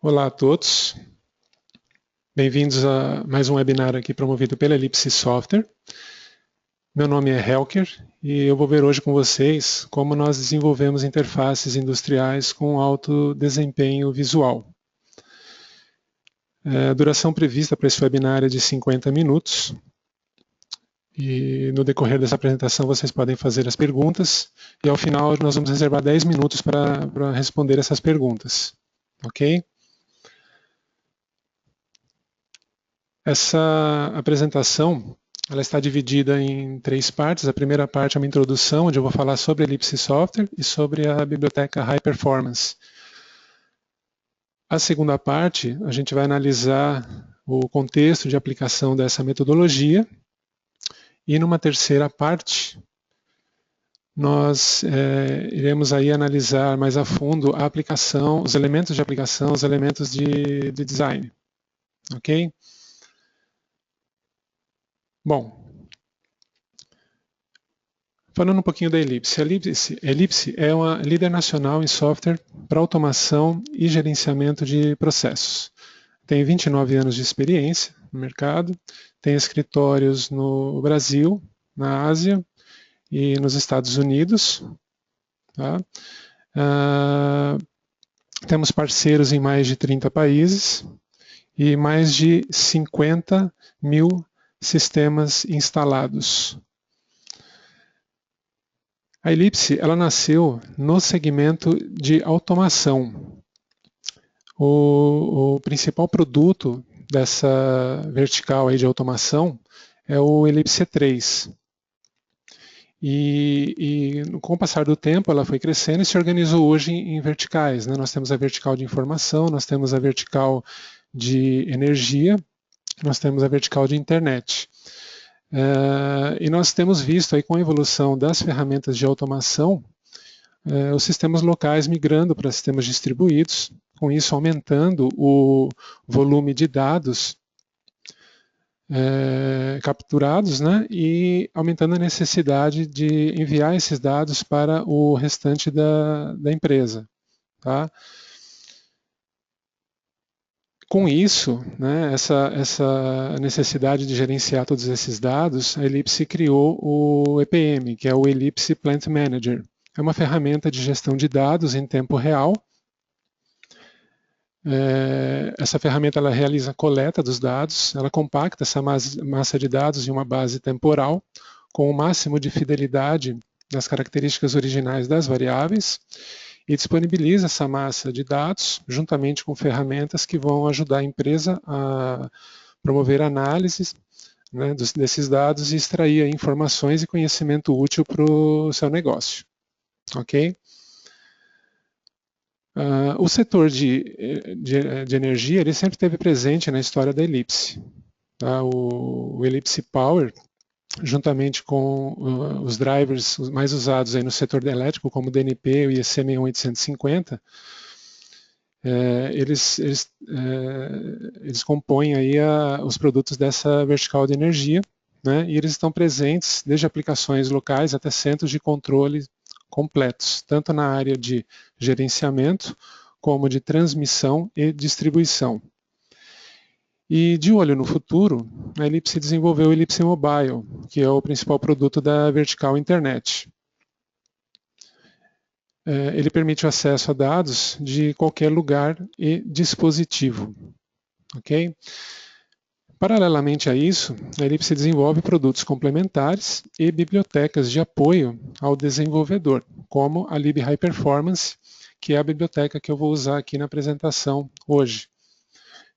Olá a todos, bem-vindos a mais um webinar aqui promovido pela Ellipse Software. Meu nome é Helker e eu vou ver hoje com vocês como nós desenvolvemos interfaces industriais com alto desempenho visual. A duração prevista para esse webinar é de 50 minutos e no decorrer dessa apresentação vocês podem fazer as perguntas e ao final nós vamos reservar 10 minutos para responder essas perguntas, ok? Essa apresentação ela está dividida em 3 partes. A primeira parte é uma introdução, onde eu vou falar sobre a Ellipse Software e sobre a biblioteca High Performance. A segunda parte, a gente vai analisar o contexto de aplicação dessa metodologia. E numa terceira parte, nós iremos aí analisar mais a fundo a aplicação, os elementos de aplicação, os elementos de design. Ok? Bom, falando um pouquinho da Ellipse. A Ellipse é uma líder nacional em software para automação e gerenciamento de processos. Tem 29 anos de experiência no mercado, tem escritórios no Brasil, na Ásia e nos Estados Unidos. Tá? Temos parceiros em mais de 30 países e mais de 50 mil sistemas instalados. A Ellipse ela nasceu no segmento de automação. O principal produto dessa vertical aí de automação é o Ellipse 3. E com o passar do tempo ela foi crescendo e se organizou hoje em verticais, né? Nós temos a vertical de informação, nós temos a vertical de energia, nós temos a vertical de internet. E nós temos visto aí com a evolução das ferramentas de automação, os sistemas locais migrando para sistemas distribuídos, com isso aumentando o volume de dados capturados, né, e aumentando a necessidade de enviar esses dados para o restante da empresa. Tá? Com isso, né, essa necessidade de gerenciar todos esses dados, a Ellipse criou o EPM, que é o Ellipse Plant Manager. É uma ferramenta de gestão de dados em tempo real. Essa ferramenta ela realiza a coleta dos dados, ela compacta essa massa de dados em uma base temporal, com o máximo de fidelidade das características originais das variáveis, e disponibiliza essa massa de dados juntamente com ferramentas que vão ajudar a empresa a promover análises, né, desses dados e extrair informações e conhecimento útil para o seu negócio. Ok? O setor de energia ele sempre esteve presente na história da Ellipse. Tá? O Ellipse Power, juntamente com os drivers mais usados aí no setor elétrico, como o DNP e o IEC61850, eles compõem aí os produtos dessa vertical de energia, né, e eles estão presentes desde aplicações locais até centros de controle completos, tanto na área de gerenciamento, como de transmissão e distribuição. E de olho no futuro, a Ellipse desenvolveu o Ellipse Mobile, que é o principal produto da vertical internet. Ele permite o acesso a dados de qualquer lugar e dispositivo. Okay? Paralelamente a isso, a Ellipse desenvolve produtos complementares e bibliotecas de apoio ao desenvolvedor, como a Lib High Performance, que é a biblioteca que eu vou usar aqui na apresentação hoje.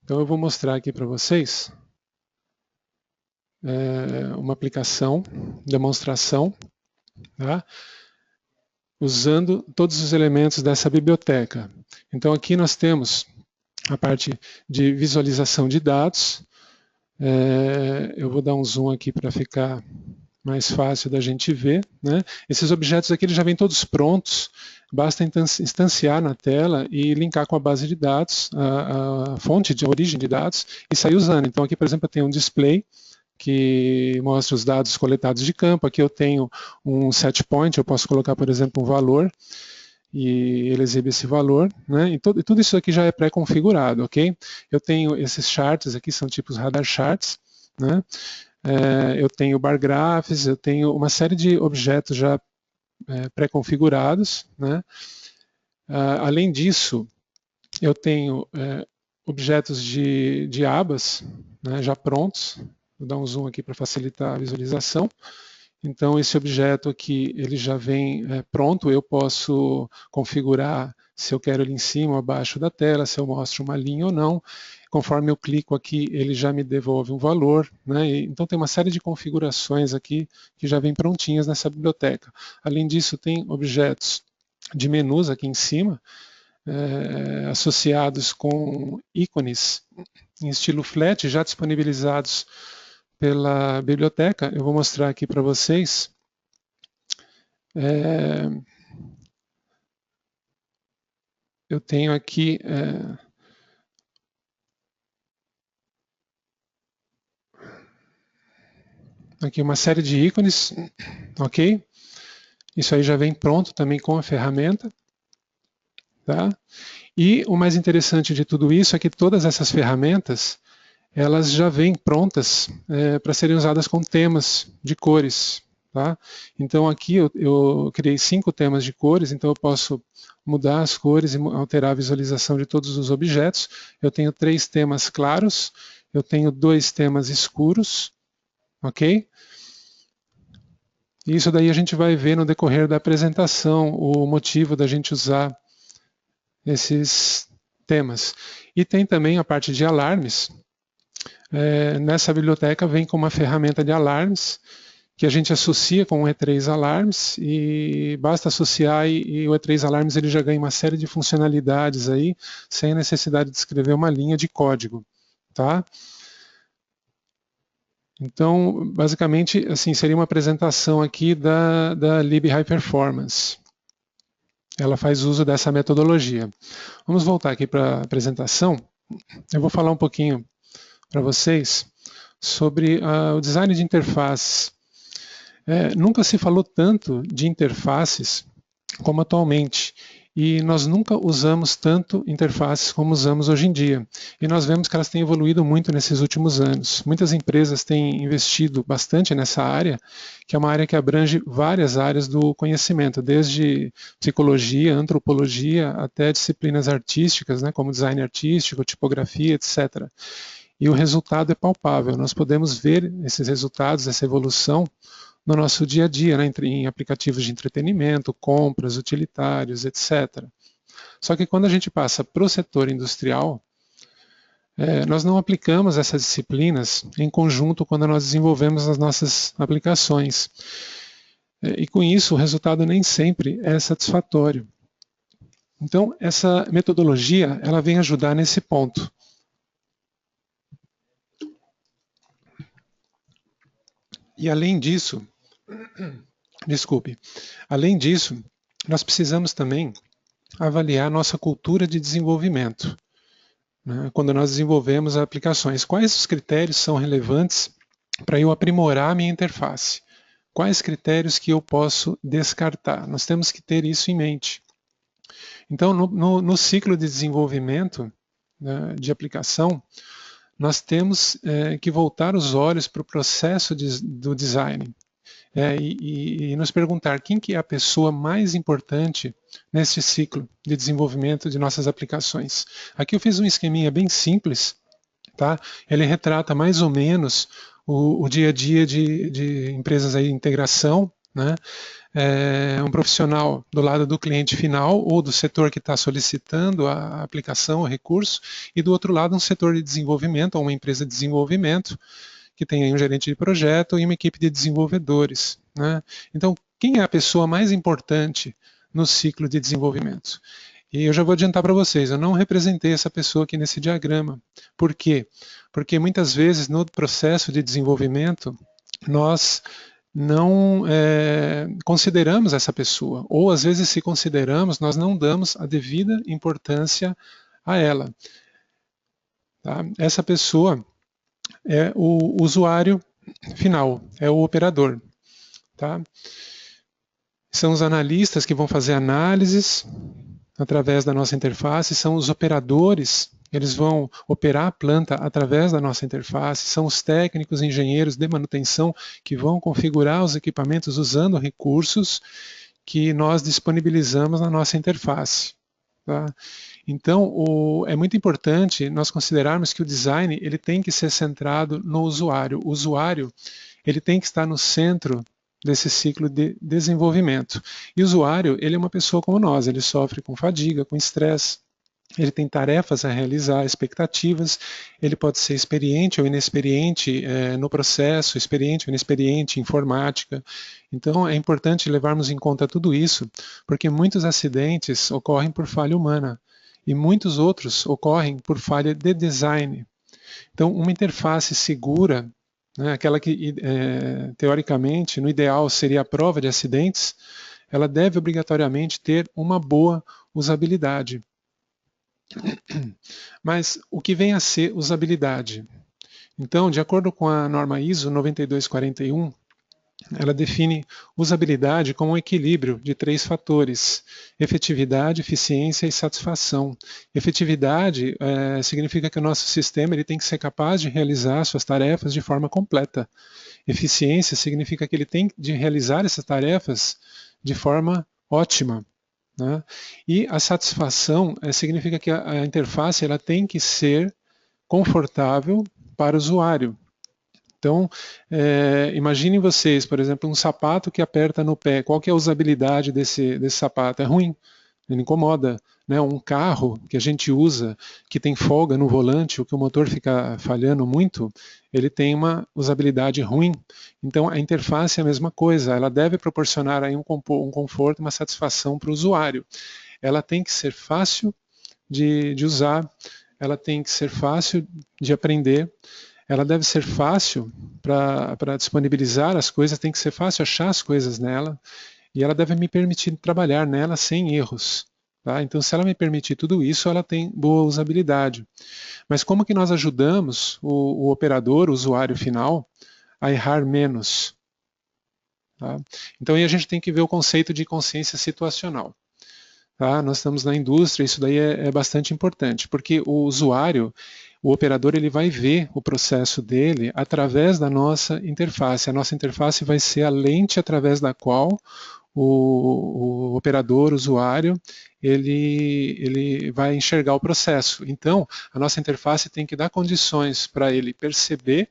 Então eu vou mostrar aqui para vocês uma aplicação, demonstração, tá? Usando todos os elementos dessa biblioteca. Então aqui nós temos a parte de visualização de dados. Eu vou dar um zoom aqui para ficar mais fácil da gente ver, né? Esses objetos aqui eles já vêm todos prontos, basta instanciar na tela e linkar com a base de dados, a fonte de origem de dados e sair usando. Então aqui, por exemplo, eu tenho um display que mostra os dados coletados de campo. Aqui eu tenho um set point, eu posso colocar, por exemplo, um valor e ele exibe esse valor, né? E tudo isso aqui já é pré-configurado, ok? Eu tenho esses charts aqui, são tipos radar charts, né? Eu tenho bar graphs, eu tenho uma série de objetos já pré-configurados, né? Além disso, eu tenho objetos de abas, né, já prontos. Vou dar um zoom aqui para facilitar a visualização. Então, esse objeto aqui, ele já vem pronto, eu posso configurar se eu quero ele em cima ou abaixo da tela, se eu mostro uma linha ou não. Conforme eu clico aqui, ele já me devolve um valor, né? Então tem uma série de configurações aqui que já vêm prontinhas nessa biblioteca. Além disso, tem objetos de menus aqui em cima, associados com ícones em estilo flat, já disponibilizados pela biblioteca. Eu vou mostrar aqui para vocês. Eu tenho aqui aqui uma série de ícones, ok? Isso aí já vem pronto também com a ferramenta, tá? E o mais interessante de tudo isso é que todas essas ferramentas, elas já vêm prontas para serem usadas com temas de cores, tá? Então aqui eu criei 5 temas de cores, então eu posso mudar as cores e alterar a visualização de todos os objetos. Eu tenho 3 temas claros, eu tenho 2 temas escuros, ok? E isso daí a gente vai ver no decorrer da apresentação, o motivo da gente usar esses temas. E tem também a parte de alarmes. Nessa biblioteca vem com uma ferramenta de alarmes que a gente associa com o E3 Alarms e basta associar e o E3 Alarms ele já ganha uma série de funcionalidades aí sem necessidade de escrever uma linha de código, tá? Então, basicamente, assim, seria uma apresentação aqui da Lib High Performance. Ela faz uso dessa metodologia. Vamos voltar aqui para a apresentação. Eu vou falar um pouquinho para vocês sobre o design de interfaces. Nunca se falou tanto de interfaces como atualmente. E nós nunca usamos tanto interfaces como usamos hoje em dia. E nós vemos que elas têm evoluído muito nesses últimos anos. Muitas empresas têm investido bastante nessa área, que é uma área que abrange várias áreas do conhecimento, desde psicologia, antropologia, até disciplinas artísticas, né, como design artístico, tipografia, etc. E o resultado é palpável. Nós podemos ver esses resultados, essa evolução, no nosso dia a dia, né, em aplicativos de entretenimento, compras, utilitários, etc. Só que quando a gente passa para o setor industrial, nós não aplicamos essas disciplinas em conjunto quando nós desenvolvemos as nossas aplicações. E com isso, o resultado nem sempre é satisfatório. Então, essa metodologia, ela vem ajudar nesse ponto. E além disso, além disso, nós precisamos também avaliar nossa cultura de desenvolvimento, né, quando nós desenvolvemos aplicações. Quais os critérios são relevantes para eu aprimorar a minha interface? Quais critérios que eu posso descartar? Nós temos que ter isso em mente. Então, no ciclo de desenvolvimento, né, de aplicação, nós temos que voltar os olhos para o processo do design. E nos perguntar quem que é a pessoa mais importante nesse ciclo de desenvolvimento de nossas aplicações. Aqui eu fiz um esqueminha bem simples, tá? Ele retrata mais ou menos o dia a dia de empresas aí de integração, né? Um profissional do lado do cliente final ou do setor que está solicitando a aplicação, o recurso, e do outro lado um setor de desenvolvimento ou uma empresa de desenvolvimento, que tem aí um gerente de projeto e uma equipe de desenvolvedores, né? Então, quem é a pessoa mais importante no ciclo de desenvolvimento? E eu já vou adiantar para vocês, eu não representei essa pessoa aqui nesse diagrama. Por quê? Porque muitas vezes no processo de desenvolvimento, nós não consideramos essa pessoa, ou às vezes se consideramos, nós não damos a devida importância a ela. Tá? Essa pessoa é o usuário final, é o operador. Tá? são os analistas que vão fazer análises através da nossa interface, são os operadores, eles vão operar a planta através da nossa interface, são os técnicos, engenheiros de manutenção que vão configurar os equipamentos usando recursos que nós disponibilizamos na nossa interface. Tá? Então, é muito importante nós considerarmos que o design ele tem que ser centrado no usuário. O usuário ele tem que estar no centro desse ciclo de desenvolvimento. E o usuário, ele é uma pessoa como nós, ele sofre com fadiga, com estresse, ele tem tarefas a realizar, expectativas, ele pode ser experiente ou inexperiente no processo, experiente ou inexperiente em informática. Então é importante levarmos em conta tudo isso, porque muitos acidentes ocorrem por falha humana e muitos outros ocorrem por falha de design. Então uma interface segura, né, aquela que teoricamente, no ideal, seria a prova de acidentes, ela deve obrigatoriamente ter uma boa usabilidade. Mas o que vem a ser usabilidade? Então, de acordo com a norma ISO 9241, ela define usabilidade como um equilíbrio de 3 fatores: efetividade, eficiência e satisfação. Efetividade significa que o nosso sistema ele tem que ser capaz de realizar suas tarefas de forma completa. Eficiência significa que ele tem de realizar essas tarefas de forma ótima. Né? E a satisfação significa que a interface ela tem que ser confortável para o usuário. Então, imaginem vocês, por exemplo, um sapato que aperta no pé. Qual que é a usabilidade desse sapato? É ruim, ele incomoda. Né? Um carro que a gente usa, que tem folga no volante, ou que o motor fica falhando muito, ele tem uma usabilidade ruim. Então, a interface é a mesma coisa, ela deve proporcionar aí um conforto, uma satisfação para o usuário. Ela tem que ser fácil de usar, ela tem que ser fácil de aprender, ela deve ser fácil para disponibilizar as coisas, tem que ser fácil achar as coisas nela, e ela deve me permitir trabalhar nela sem erros. Tá? Então, se ela me permitir tudo isso, ela tem boa usabilidade. Mas como que nós ajudamos o operador, o usuário final, a errar menos? Tá? Então, aí a gente tem que ver o conceito de consciência situacional. Tá? Nós estamos na indústria, isso daí é bastante importante, porque o usuário, o operador, ele vai ver o processo dele através da nossa interface. A nossa interface vai ser a lente através da qual o operador, o usuário, ele vai enxergar o processo. Então, a nossa interface tem que dar condições para ele perceber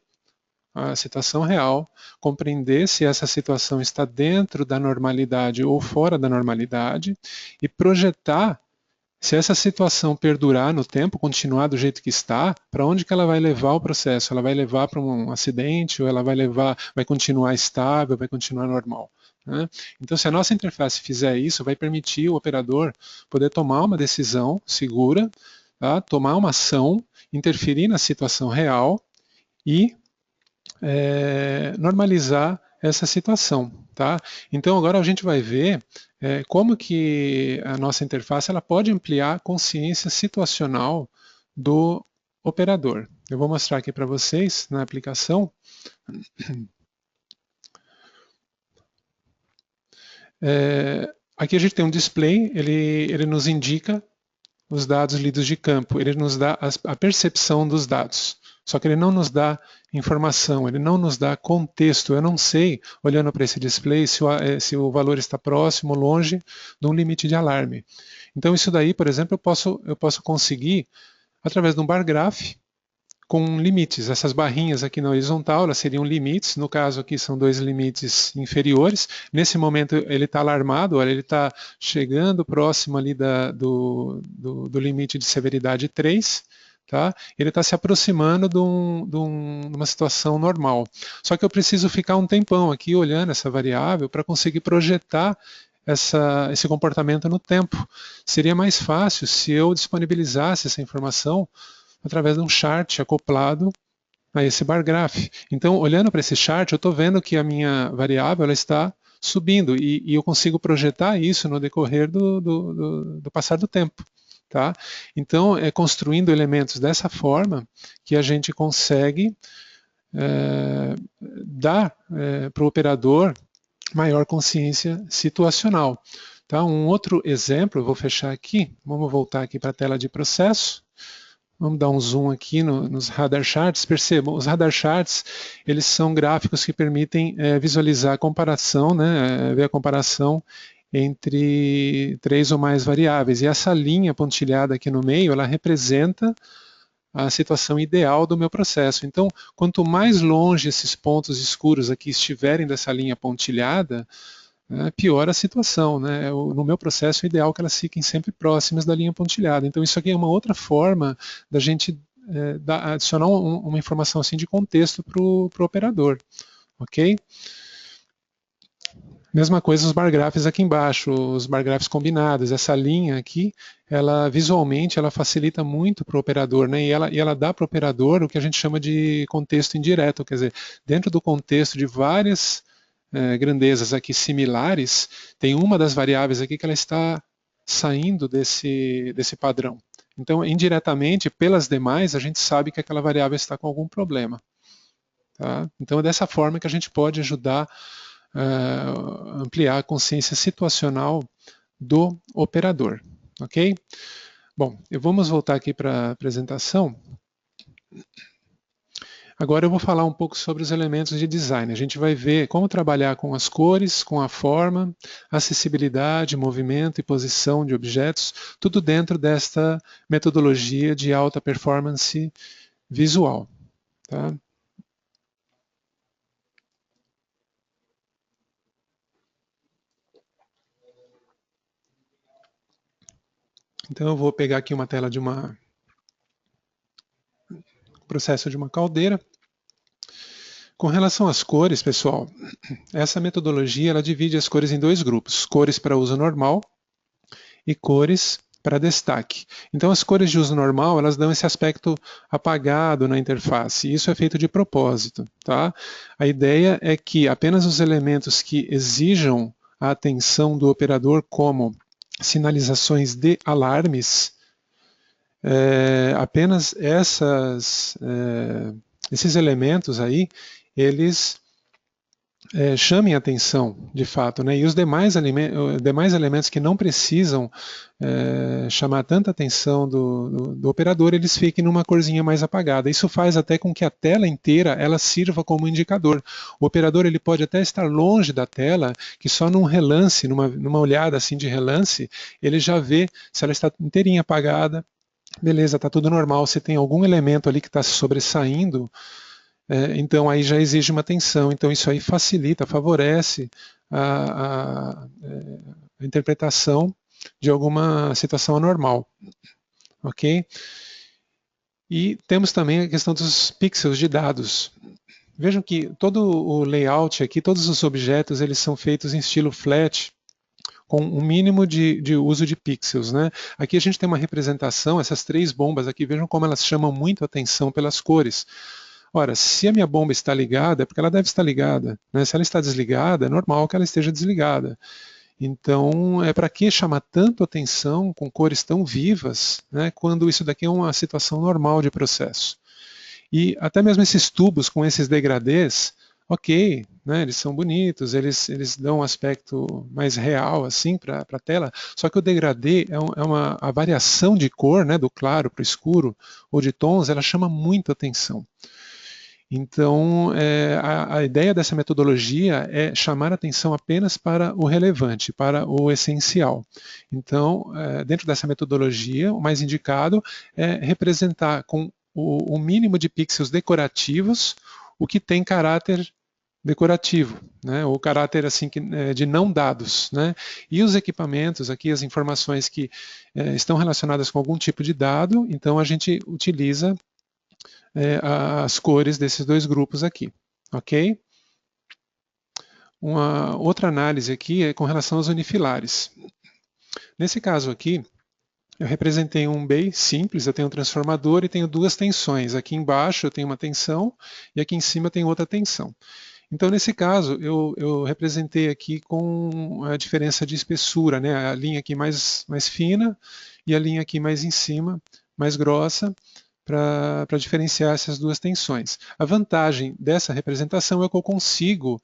a situação real, compreender se essa situação está dentro da normalidade ou fora da normalidade e projetar se essa situação perdurar no tempo, continuar do jeito que está, para onde que ela vai levar o processo? Ela vai levar para um acidente ou ela vai continuar estável, vai continuar normal? Né? Então, se a nossa interface fizer isso, vai permitir o operador poder tomar uma decisão segura, tá? Tomar uma ação, interferir na situação real e normalizar essa situação. Tá? Então agora a gente vai ver como que a nossa interface ela pode ampliar a consciência situacional do operador. Eu vou mostrar aqui para vocês na aplicação. Aqui a gente tem um display, ele nos indica os dados lidos de campo, ele nos dá a percepção dos dados. Só que ele não nos dá informação, ele não nos dá contexto. Eu não sei, olhando para esse display, se o valor está próximo ou longe de um limite de alarme. Então isso daí, por exemplo, eu posso conseguir através de um bar graph com limites. Essas barrinhas aqui na horizontal, elas seriam limites. No caso aqui são 2 limites inferiores. Nesse momento ele está alarmado, olha, ele está chegando próximo ali do limite de severidade 3. Tá? Ele está se aproximando de uma situação normal. Só que eu preciso ficar um tempão aqui olhando essa variável para conseguir projetar esse comportamento no tempo. Seria mais fácil se eu disponibilizasse essa informação através de um chart acoplado a esse bar graph. Então, olhando para esse chart, eu estou vendo que a minha variável ela está subindo e eu consigo projetar isso no decorrer do passar do tempo. Tá? Então, é construindo elementos dessa forma que a gente consegue dar para o operador maior consciência situacional. Tá? Um outro exemplo, eu vou fechar aqui, vamos voltar aqui para a tela de processo. Vamos dar um zoom aqui nos radar charts. Percebam, os radar charts, eles são gráficos que permitem visualizar a comparação, né, ver a comparação entre 3 ou mais variáveis. E essa linha pontilhada aqui no meio, ela representa a situação ideal do meu processo. Então, quanto mais longe esses pontos escuros aqui estiverem dessa linha pontilhada, pior a situação. Né? No meu processo, é ideal que elas fiquem sempre próximas da linha pontilhada. Então, isso aqui é uma outra forma da gente adicionar uma informação assim de contexto para o operador. Ok? Mesma coisa os bar graphs aqui embaixo, os bar graphs combinados. Essa linha aqui, ela visualmente, ela facilita muito para o operador, né? E ela dá para o operador o que a gente chama de contexto indireto, quer dizer, dentro do contexto de várias grandezas aqui similares, tem uma das variáveis aqui que ela está saindo desse padrão. Então, indiretamente, pelas demais, a gente sabe que aquela variável está com algum problema. Tá? Então, é dessa forma que a gente pode ajudar ampliar a consciência situacional do operador, ok? Bom, vamos voltar aqui para a apresentação. Agora eu vou falar um pouco sobre os elementos de design. A gente vai ver como trabalhar com as cores, com a forma, acessibilidade, movimento e posição de objetos, tudo dentro desta metodologia de alta performance visual. Tá? Então eu vou pegar aqui uma tela de processo de uma caldeira. Com relação às cores, pessoal, essa metodologia ela divide as cores em dois grupos, cores para uso normal e cores para destaque. Então as cores de uso normal, elas dão esse aspecto apagado na interface, e isso é feito de propósito. Tá? A ideia é que apenas os elementos que exijam a atenção do operador, como sinalizações de alarmes, apenas esses elementos aí, eles chamem atenção, de fato, né? E os demais elementos que não precisam chamar tanta atenção do operador, eles fiquem numa corzinha mais apagada. Isso faz até com que a tela inteira ela sirva como indicador. O operador ele pode até estar longe da tela, que só num relance, numa olhada assim de relance, ele já vê se ela está inteirinha apagada. Beleza, está tudo normal. Se tem algum elemento ali que está se sobressaindo, então aí já exige uma atenção. Então isso aí facilita, favorece a interpretação de alguma situação anormal. Ok? E temos também a questão dos pixels de dados. Vejam que todo o layout aqui, todos os objetos, eles são feitos em estilo flat, com um mínimo de uso de pixels. Né? Aqui a gente tem uma representação, essas três bombas aqui, vejam como elas chamam muito a atenção pelas cores. Ora, se a minha bomba está ligada, é porque ela deve estar ligada. Né? Se ela está desligada, é normal que ela esteja desligada. Então, para que chamar tanto atenção com cores tão vivas, né, quando isso daqui é uma situação normal de processo? E até mesmo esses tubos com esses degradês, ok, né, eles são bonitos, eles dão um aspecto mais real assim para a tela, só que o degradê a variação de cor, né, do claro para o escuro, ou de tons, ela chama muito atenção. Então, a ideia dessa metodologia é chamar atenção apenas para o relevante, para o essencial. Então, dentro dessa metodologia, o mais indicado é representar com o mínimo de pixels decorativos o que tem caráter decorativo, né, ou caráter assim de não dados, né, e os equipamentos aqui, as informações que estão relacionadas com algum tipo de dado, então a gente utiliza as cores desses dois grupos aqui, ok? Uma outra análise aqui é com relação aos unifilares. Nesse caso aqui, eu representei um bem simples, eu tenho um transformador e tenho duas tensões. Aqui embaixo eu tenho uma tensão e aqui em cima eu tenho outra tensão. Então, nesse caso, eu representei aqui com a diferença de espessura, né? A linha aqui mais fina e a linha aqui mais em cima, mais grossa, para diferenciar essas duas tensões. A vantagem dessa representação é que eu consigo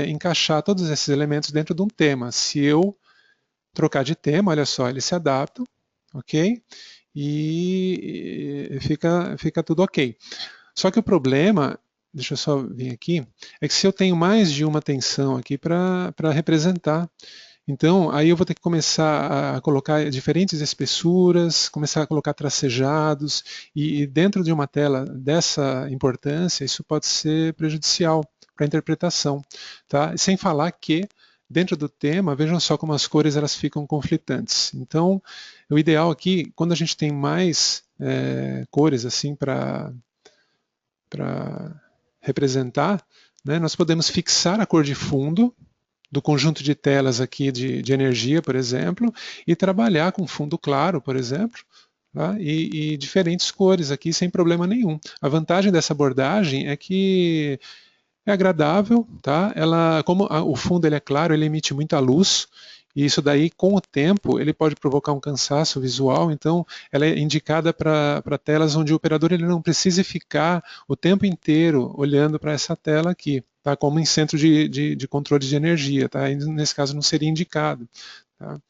encaixar todos esses elementos dentro de um tema. Se eu trocar de tema, olha só, eles se adaptam, ok? E fica tudo ok. Só que o problema, deixa eu só vir aqui, é que se eu tenho mais de uma tensão aqui para representar, então aí eu vou ter que começar a colocar diferentes espessuras, começar a colocar tracejados, e dentro de uma tela dessa importância, isso pode ser prejudicial para a interpretação, tá? Sem falar que dentro do tema, vejam só como as cores elas ficam conflitantes. Então, o ideal aqui, quando a gente tem mais cores assim para representar, né, nós podemos fixar a cor de fundo do conjunto de telas aqui de energia, por exemplo, e trabalhar com fundo claro, por exemplo, tá? E diferentes cores aqui sem problema nenhum. A vantagem dessa abordagem é que é agradável, tá? Como o fundo ele é claro, ele emite muita luz, e isso daí, com o tempo, ele pode provocar um cansaço visual, então ela é indicada para telas onde o operador ele não precise ficar o tempo inteiro olhando para essa tela aqui, tá? Como em centro de controle de energia, tá? E nesse caso não seria indicado. Tá?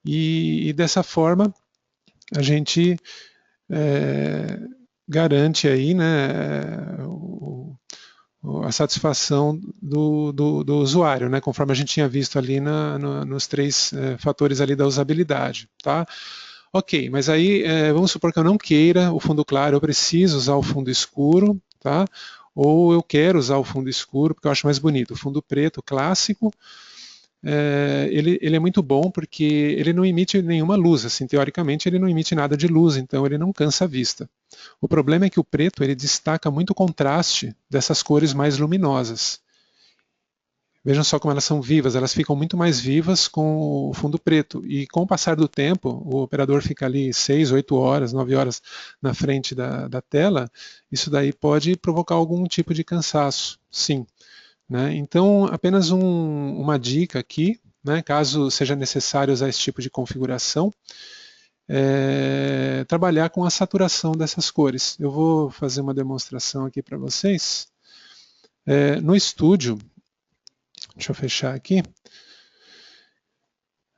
E dessa forma, a gente garante aí, né, a satisfação do usuário, né, conforme a gente tinha visto ali nos três fatores ali da usabilidade. Tá? Ok, mas aí vamos supor que eu não queira o fundo claro, eu preciso usar o fundo escuro, tá? Ou eu quero usar o fundo escuro porque eu acho mais bonito. O fundo preto clássico, ele é muito bom porque ele não emite nenhuma luz, assim, teoricamente ele não emite nada de luz, então ele não cansa a vista. O problema é que o preto ele destaca muito o contraste dessas cores mais luminosas. Vejam só como elas são vivas, elas ficam muito mais vivas com o fundo preto. E com o passar do tempo, o operador fica ali 6, 8 horas, 9 horas na frente da tela, isso daí pode provocar algum tipo de cansaço, sim. Né? Então, apenas uma dica aqui, né, caso seja necessário usar esse tipo de configuração, trabalhar com a saturação dessas cores. Eu vou fazer uma demonstração aqui para vocês. No estúdio, deixa eu fechar aqui.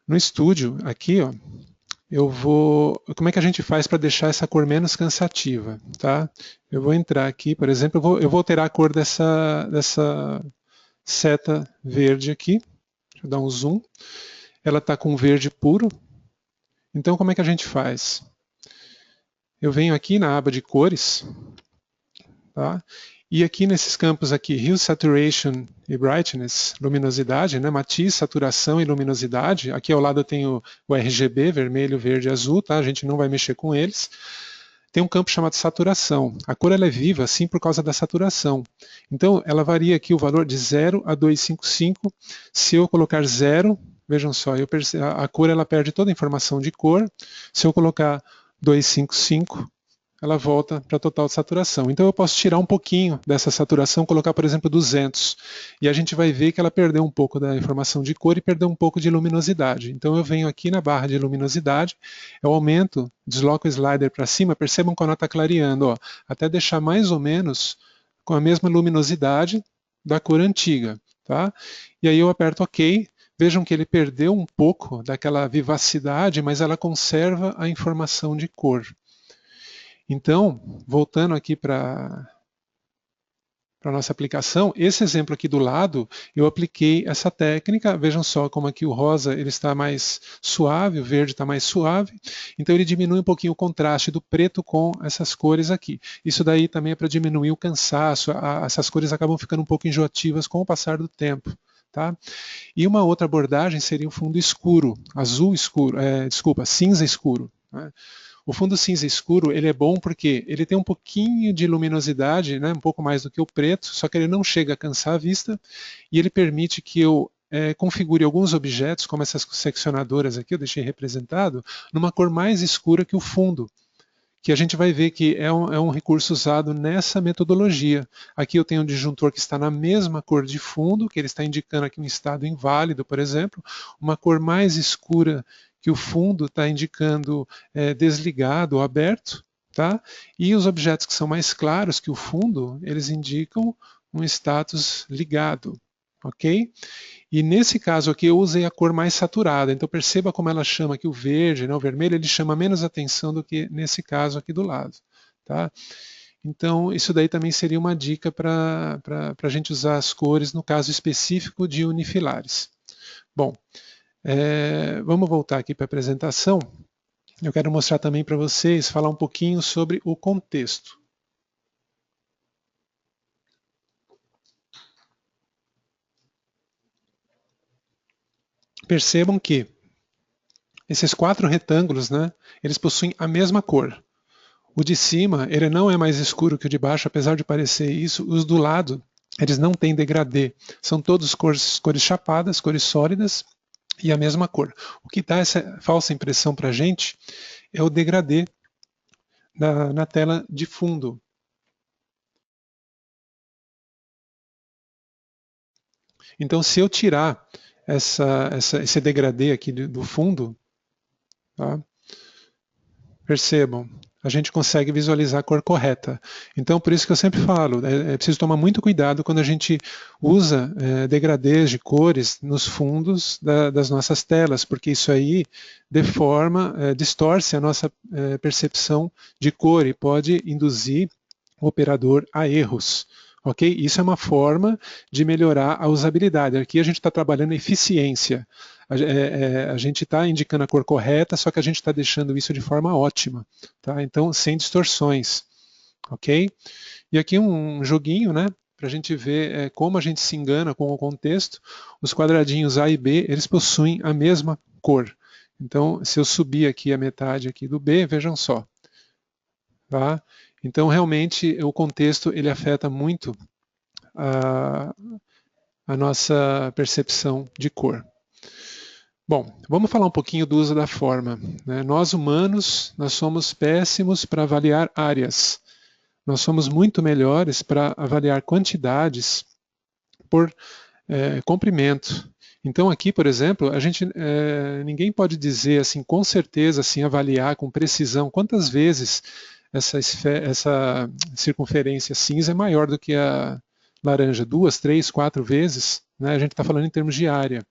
No estúdio, aqui, ó, como é que a gente faz para deixar essa cor menos cansativa? Tá? Eu vou entrar aqui, por exemplo, eu vou alterar a cor dessa seta verde aqui. Deixa eu dar um zoom. Ela está com verde puro. Então, como é que a gente faz? Eu venho aqui na aba de cores, tá? E aqui nesses campos aqui, Hue, Saturation e Brightness, luminosidade, né? Matiz, saturação e luminosidade. Aqui ao lado eu tenho o RGB, vermelho, verde e azul, tá? A gente não vai mexer com eles. Tem um campo chamado saturação. A cor ela é viva, sim, por causa da saturação. Então, ela varia aqui o valor de 0 a 255. Se eu colocar 0, vejam só, a cor ela perde toda a informação de cor. Se eu colocar 255, ela volta para a total saturação. Então eu posso tirar um pouquinho dessa saturação, colocar, por exemplo, 200. E a gente vai ver que ela perdeu um pouco da informação de cor e perdeu um pouco de luminosidade. Então eu venho aqui na barra de luminosidade, eu aumento, desloco o slider para cima, percebam que ela está clareando, ó, até deixar mais ou menos com a mesma luminosidade da cor antiga. Tá? E aí eu aperto OK. Vejam que ele perdeu um pouco daquela vivacidade, mas ela conserva a informação de cor. Então, voltando aqui para a nossa aplicação, esse exemplo aqui do lado, eu apliquei essa técnica, vejam só como aqui o rosa ele está mais suave, o verde está mais suave, então ele diminui um pouquinho o contraste do preto com essas cores aqui. Isso daí também é para diminuir o cansaço, essas cores acabam ficando um pouco enjoativas com o passar do tempo. Tá? E uma outra abordagem seria o fundo escuro, azul escuro, cinza escuro. Né? O fundo cinza escuro ele é bom porque ele tem um pouquinho de luminosidade, né, um pouco mais do que o preto, só que ele não chega a cansar a vista e ele permite que eu configure alguns objetos, como essas seccionadoras aqui, eu deixei representado, numa cor mais escura que o fundo, que a gente vai ver que é um recurso usado nessa metodologia. Aqui eu tenho um disjuntor que está na mesma cor de fundo, que ele está indicando aqui um estado inválido, por exemplo, uma cor mais escura que o fundo está indicando desligado ou aberto, tá? E os objetos que são mais claros que o fundo, eles indicam um status ligado, ok? E nesse caso aqui eu usei a cor mais saturada, então perceba como ela chama aqui o verde, né, o vermelho, ele chama menos atenção do que nesse caso aqui do lado, tá? Então isso daí também seria uma dica para a gente usar as cores no caso específico de unifilares. Bom, vamos voltar aqui para a apresentação. Eu quero mostrar também para vocês, falar um pouquinho sobre o contexto. Percebam que esses 4 retângulos, né, eles possuem a mesma cor. O de cima, ele não é mais escuro que o de baixo, apesar de parecer isso. Os do lado, eles não têm degradê. São todos cores chapadas, cores sólidas e a mesma cor. O que dá essa falsa impressão para a gente é o degradê na tela de fundo. Então, se eu tirar esse degradê aqui do fundo, tá? Percebam, a gente consegue visualizar a cor correta. Então, por isso que eu sempre falo, é preciso tomar muito cuidado quando a gente usa degradês de cores nos fundos das nossas telas, porque isso aí deforma, distorce a nossa percepção de cor e pode induzir o operador a erros. Ok? Isso é uma forma de melhorar a usabilidade. Aqui a gente está trabalhando eficiência. A gente está indicando a cor correta, só que a gente está deixando isso de forma ótima. Tá? Então, sem distorções. Ok? E aqui um joguinho, né? Para a gente ver como a gente se engana com o contexto. Os quadradinhos A e B, eles possuem a mesma cor. Então, se eu subir aqui a metade aqui do B, vejam só. Tá? Então, realmente, o contexto ele afeta muito a nossa percepção de cor. Bom, vamos falar um pouquinho do uso da forma, né? Nós humanos, nós somos péssimos para avaliar áreas. Nós somos muito melhores para avaliar quantidades por comprimento. Então aqui, por exemplo, ninguém pode dizer assim com certeza, assim avaliar com precisão quantas vezes essa circunferência cinza é maior do que a laranja, 2, 3, 4 vezes, né? A gente está falando em termos de área.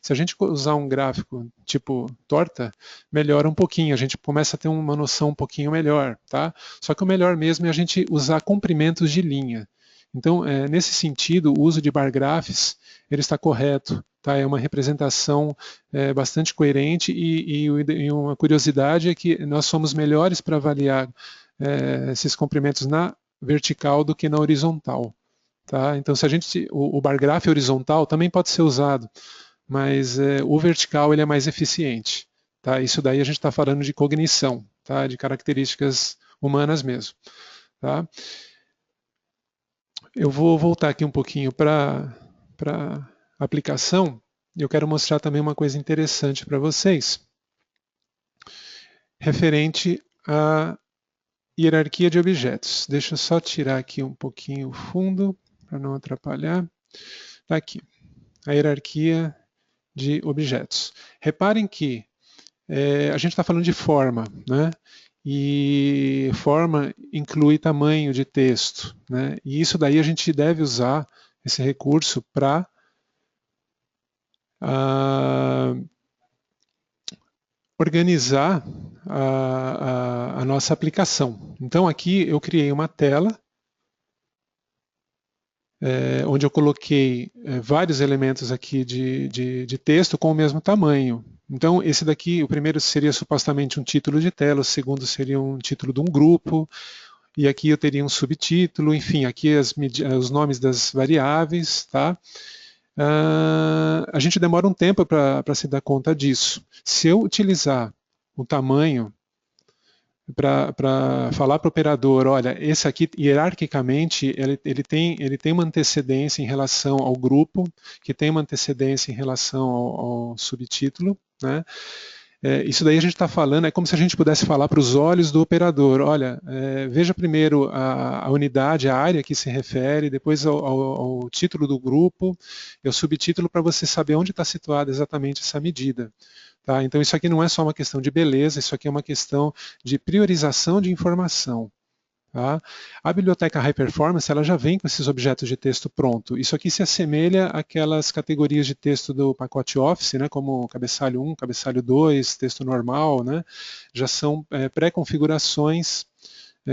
Se a gente usar um gráfico tipo torta, melhora um pouquinho, a gente começa a ter uma noção um pouquinho melhor, tá? Só que o melhor mesmo é a gente usar comprimentos de linha. Então, nesse sentido, o uso de bar graphs ele está correto, tá? É uma representação bastante coerente e uma curiosidade é que nós somos melhores para avaliar esses comprimentos na vertical do que na horizontal. Tá? Então, se a gente, o bar graph horizontal também pode ser usado, mas o vertical ele é mais eficiente. Tá? Isso daí a gente está falando de cognição, tá? De características humanas mesmo. Tá? Eu vou voltar aqui um pouquinho para a aplicação e eu quero mostrar também uma coisa interessante para vocês, referente à hierarquia de objetos. Deixa eu só tirar aqui um pouquinho o fundo para não atrapalhar. Está aqui, a hierarquia de objetos. Reparem que a gente está falando de forma, né? E forma inclui tamanho de texto, né? E isso daí a gente deve usar esse recurso para organizar a nossa aplicação. Então aqui eu criei uma tela onde eu coloquei vários elementos aqui de texto com o mesmo tamanho. Então, esse daqui, o primeiro seria supostamente um título de tela, o segundo seria um título de um grupo, e aqui eu teria um subtítulo, enfim, aqui os nomes das variáveis, tá? A gente demora um tempo para se dar conta disso. Se eu utilizar o tamanho para falar para o operador, olha, esse aqui hierarquicamente ele tem uma antecedência em relação ao grupo, que tem uma antecedência em relação ao subtítulo, né? Isso daí a gente está falando, é como se a gente pudesse falar para os olhos do operador, olha, veja primeiro a unidade, a área que se refere, depois ao título do grupo e o subtítulo para você saber onde está situada exatamente essa medida. Tá? Então isso aqui não é só uma questão de beleza, isso aqui é uma questão de priorização de informação. Tá? A biblioteca High Performance ela já vem com esses objetos de texto pronto. Isso aqui se assemelha àquelas categorias de texto do pacote Office, né, como cabeçalho 1, cabeçalho 2, texto normal, né, já são pré-configurações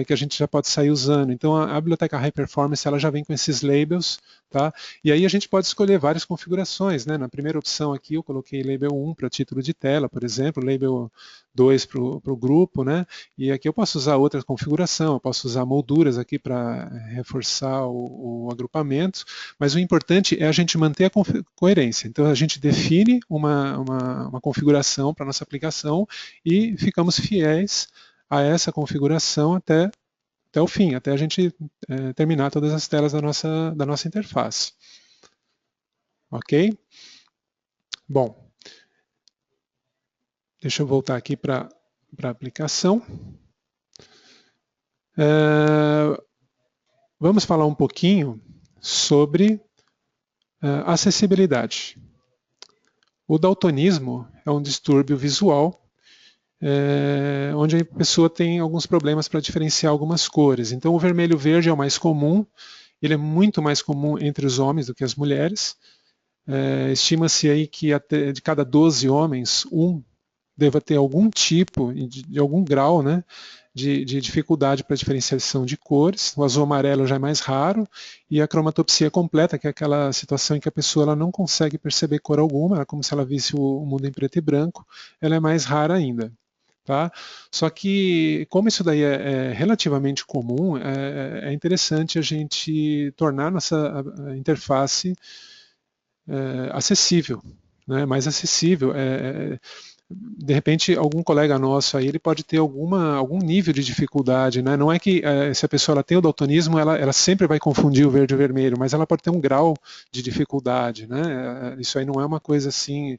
que a gente já pode sair usando. Então a biblioteca High Performance ela já vem com esses labels, tá? E aí a gente pode escolher várias configurações, né? Na primeira opção aqui eu coloquei label 1 para título de tela, por exemplo, label 2 para o grupo, né? E aqui eu posso usar outra configuração, eu posso usar molduras aqui para reforçar o agrupamento, mas o importante é a gente manter a coerência. Então a gente define uma configuração para a nossa aplicação e ficamos fiéis a essa configuração até o fim, até a gente terminar todas as telas da nossa interface. Ok? Bom, deixa eu voltar aqui para a aplicação. Vamos falar um pouquinho sobre acessibilidade. O daltonismo é um distúrbio visual onde a pessoa tem alguns problemas para diferenciar algumas cores. Então o vermelho verde é o mais comum, ele é muito mais comum entre os homens do que as mulheres. Estima-se aí que até de cada 12 homens, um deva ter algum tipo, de algum grau, né, de dificuldade para diferenciação de cores. O azul amarelo já é mais raro, e a cromatopsia completa, que é aquela situação em que a pessoa ela não consegue perceber cor alguma, é como se ela visse o mundo em preto e branco, ela é mais rara ainda. Tá? Só que, como isso daí é relativamente comum, é interessante a gente tornar nossa interface acessível, né? Mais acessível. De repente, algum colega nosso aí ele pode ter algum nível de dificuldade, né? Não é que se a pessoa ela tem o daltonismo, ela sempre vai confundir o verde e o vermelho, mas ela pode ter um grau de dificuldade, né? Isso aí não é uma coisa assim.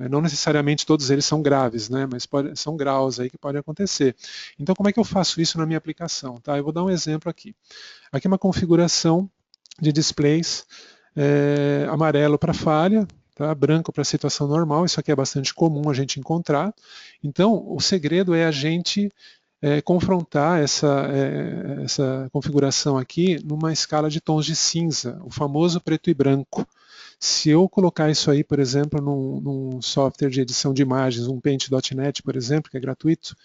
Não necessariamente todos eles são graves, né? Mas são graus aí que pode acontecer. Então, como é que eu faço isso na minha aplicação? Tá? Eu vou dar um exemplo aqui. Aqui é uma configuração de displays amarelo para falha, tá? Branco para situação normal. Isso aqui é bastante comum a gente encontrar. Então, o segredo é a gente confrontar essa configuração aqui numa escala de tons de cinza, o famoso preto e branco. Se eu colocar isso aí, por exemplo, num software de edição de imagens, um Paint.net, por exemplo, que é gratuito,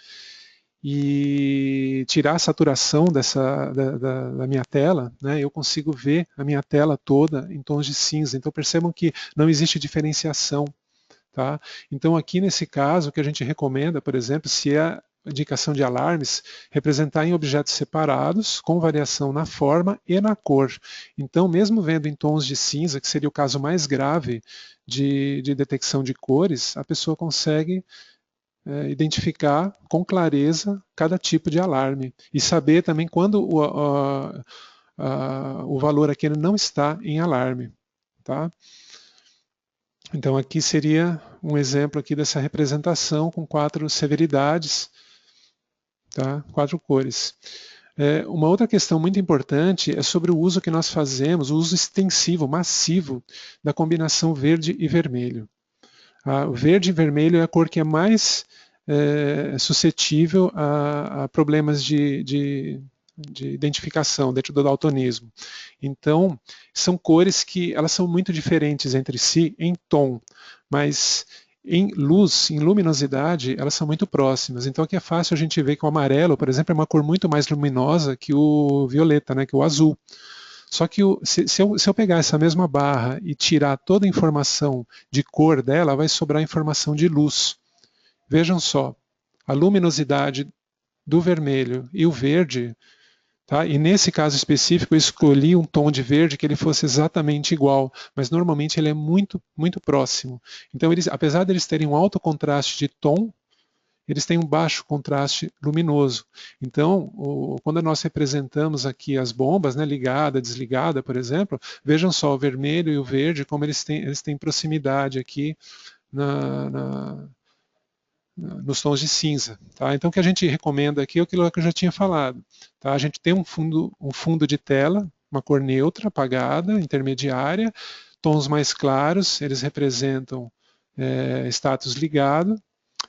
e tirar a saturação da minha tela, né, eu consigo ver a minha tela toda em tons de cinza. Então percebam que não existe diferenciação. Tá? Então aqui nesse caso, o que a gente recomenda, por exemplo, se é a indicação de alarmes, representar em objetos separados, com variação na forma e na cor. Então, mesmo vendo em tons de cinza, que seria o caso mais grave de detecção de cores, a pessoa consegue identificar com clareza cada tipo de alarme e saber também quando o valor aqui não está em alarme. Tá? Então aqui seria um exemplo aqui dessa representação com 4 severidades, tá? 4 cores. Uma outra questão muito importante é sobre o uso que nós fazemos, o uso extensivo, massivo, da combinação verde e vermelho. O verde e vermelho é a cor que é mais suscetível a problemas de identificação dentro do daltonismo. Então, são cores que elas são muito diferentes entre si em tom, mas em luz, em luminosidade, elas são muito próximas. Então aqui é fácil a gente ver que o amarelo, por exemplo, é uma cor muito mais luminosa que o violeta, né, que o azul. Só que se eu pegar essa mesma barra e tirar toda a informação de cor dela, vai sobrar informação de luz. Vejam só, a luminosidade do vermelho e o verde, tá? E nesse caso específico eu escolhi um tom de verde que ele fosse exatamente igual, mas normalmente ele é muito, muito próximo. Então, apesar de eles terem um alto contraste de tom, eles têm um baixo contraste luminoso. Então, quando nós representamos aqui as bombas, né, ligada, desligada, por exemplo, vejam só o vermelho e o verde, como eles têm proximidade aqui nos tons de cinza. Tá? Então o que a gente recomenda aqui é aquilo que eu já tinha falado. Tá? A gente tem um fundo de tela, uma cor neutra, apagada, intermediária, tons mais claros, eles representam status ligado,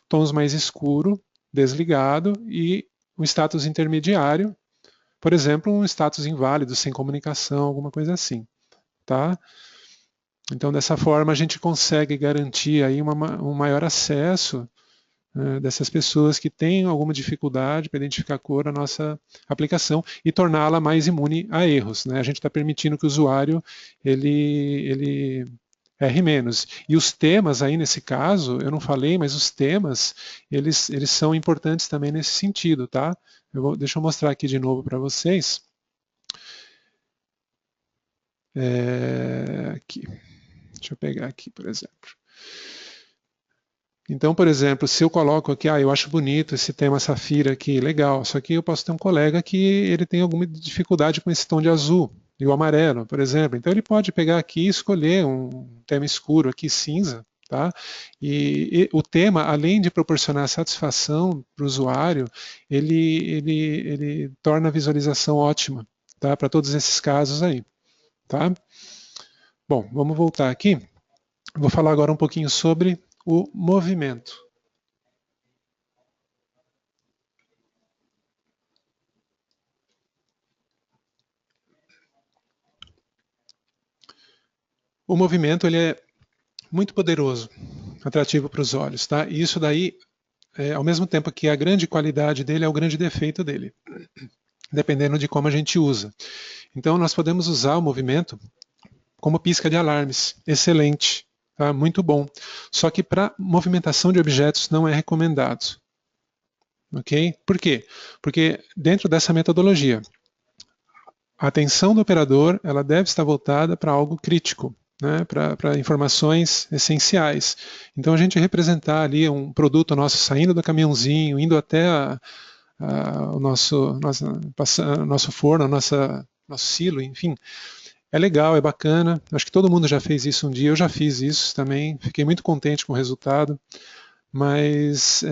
tons mais escuro, desligado, e um status intermediário, por exemplo, um status inválido, sem comunicação, alguma coisa assim. Tá? Então, dessa forma, a gente consegue garantir aí um maior acesso dessas pessoas que têm alguma dificuldade para identificar a cor na nossa aplicação e torná-la mais imune a erros. Né? A gente está permitindo que o usuário ele erre menos. E os temas aí nesse caso, eu não falei, mas os temas, eles são importantes também nesse sentido, tá? Deixa eu mostrar aqui de novo para vocês. Aqui. Deixa eu pegar aqui, por exemplo. Então, por exemplo, se eu coloco aqui, eu acho bonito esse tema safira aqui, legal, só que eu posso ter um colega que ele tem alguma dificuldade com esse tom de azul e o amarelo, por exemplo. Então ele pode pegar aqui e escolher um tema escuro aqui, cinza, tá? E o tema, além de proporcionar satisfação para o usuário, ele torna a visualização ótima, tá? Para todos esses casos aí, tá? Bom, vamos voltar aqui. Vou falar agora um pouquinho sobre o movimento. O movimento ele é muito poderoso, atrativo para os olhos, tá? E isso daí, ao mesmo tempo que a grande qualidade dele é o grande defeito dele, dependendo de como a gente usa. Então nós podemos usar o movimento como pisca de alarmes, excelente, tá? Muito bom. Só que para movimentação de objetos não é recomendado. Ok? Por quê? Porque dentro dessa metodologia, a atenção do operador ela deve estar voltada para algo crítico, né, para informações essenciais. Então a gente representar ali um produto nosso saindo do caminhãozinho, indo até o nosso forno, nosso silo, enfim, é legal, é bacana. Acho que todo mundo já fez isso um dia, eu já fiz isso também, fiquei muito contente com o resultado. Mas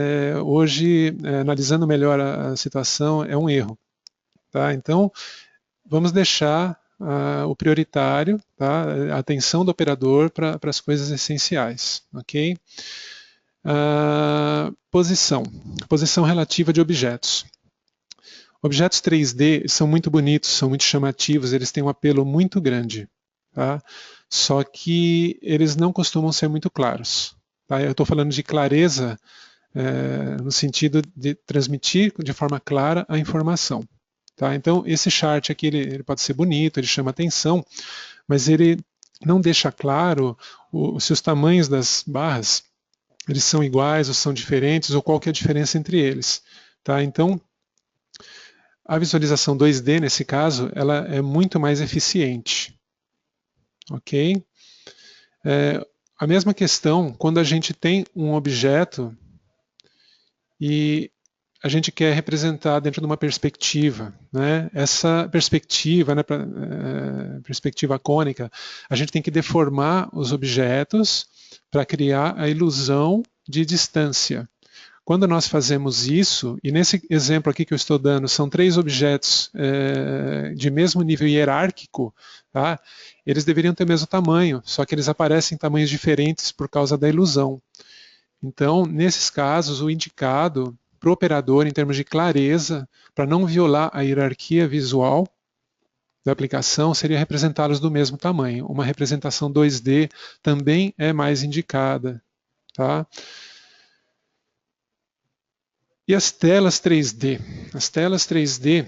hoje, analisando melhor a situação, é um erro. Tá? Então, vamos deixar o prioritário, tá? A atenção do operador para as coisas essenciais. Okay? Posição relativa de objetos. Objetos 3D são muito bonitos, são muito chamativos, eles têm um apelo muito grande. Tá? Só que eles não costumam ser muito claros. Tá? Eu estou falando de clareza no sentido de transmitir de forma clara a informação. Tá? Então, esse chart aqui ele pode ser bonito, ele chama atenção, mas ele não deixa claro se os tamanhos das barras eles são iguais ou são diferentes, ou qual que é a diferença entre eles. Tá? Então, a visualização 2D, nesse caso, ela é muito mais eficiente. Ok? A mesma questão quando a gente tem um objeto e a gente quer representar dentro de uma perspectiva. Né? Essa perspectiva, né, perspectiva cônica, a gente tem que deformar os objetos para criar a ilusão de distância. Quando nós fazemos isso, e nesse exemplo aqui que eu estou dando, são 3 objetos de mesmo nível hierárquico, tá? Eles deveriam ter o mesmo tamanho, só que eles aparecem em tamanhos diferentes por causa da ilusão. Então, nesses casos, o indicado para o operador, em termos de clareza, para não violar a hierarquia visual da aplicação, seria representá-los do mesmo tamanho. Uma representação 2D também é mais indicada. Tá? E as telas 3D? As telas 3D,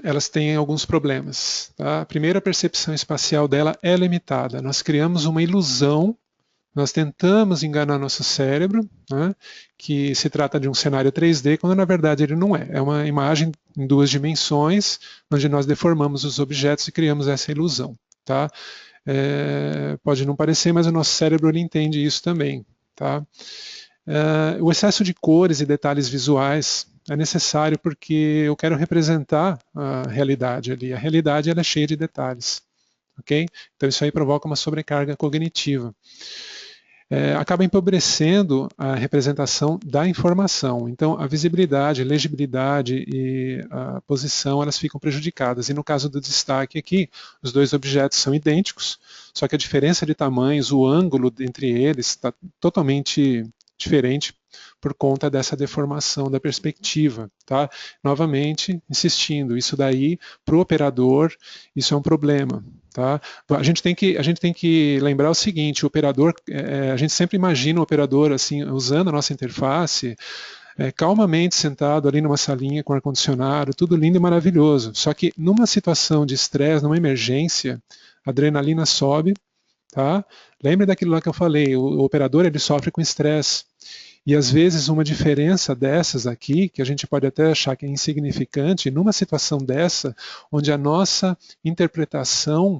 elas têm alguns problemas. Tá? Primeiro, a percepção espacial dela é limitada. Nós criamos uma ilusão, nós tentamos enganar nosso cérebro, né, que se trata de um cenário 3D, quando na verdade ele não é. É uma imagem em 2 dimensões, onde nós deformamos os objetos e criamos essa ilusão. Tá? Pode não parecer, mas o nosso cérebro ele entende isso também. Tá? O excesso de cores e detalhes visuais é necessário porque eu quero representar a realidade ali. A realidade ela é cheia de detalhes. Okay? Então isso aí provoca uma sobrecarga cognitiva. Acaba empobrecendo a representação da informação. Então a visibilidade, a legibilidade e a posição elas ficam prejudicadas. E no caso do destaque aqui, os 2 objetos são idênticos, só que a diferença de tamanhos, o ângulo entre eles está totalmente diferente por conta dessa deformação da perspectiva, tá? Novamente, insistindo, isso daí, para o operador, isso é um problema, tá? A gente tem que lembrar o seguinte, o operador, a gente sempre imagina o operador assim, usando a nossa interface, calmamente sentado ali numa salinha com ar-condicionado, tudo lindo e maravilhoso. Só que numa situação de estresse, numa emergência, a adrenalina sobe, tá? Lembre daquilo lá que eu falei, o operador ele sofre com estresse. E às vezes uma diferença dessas aqui, que a gente pode até achar que é insignificante, numa situação dessa, onde a nossa interpretação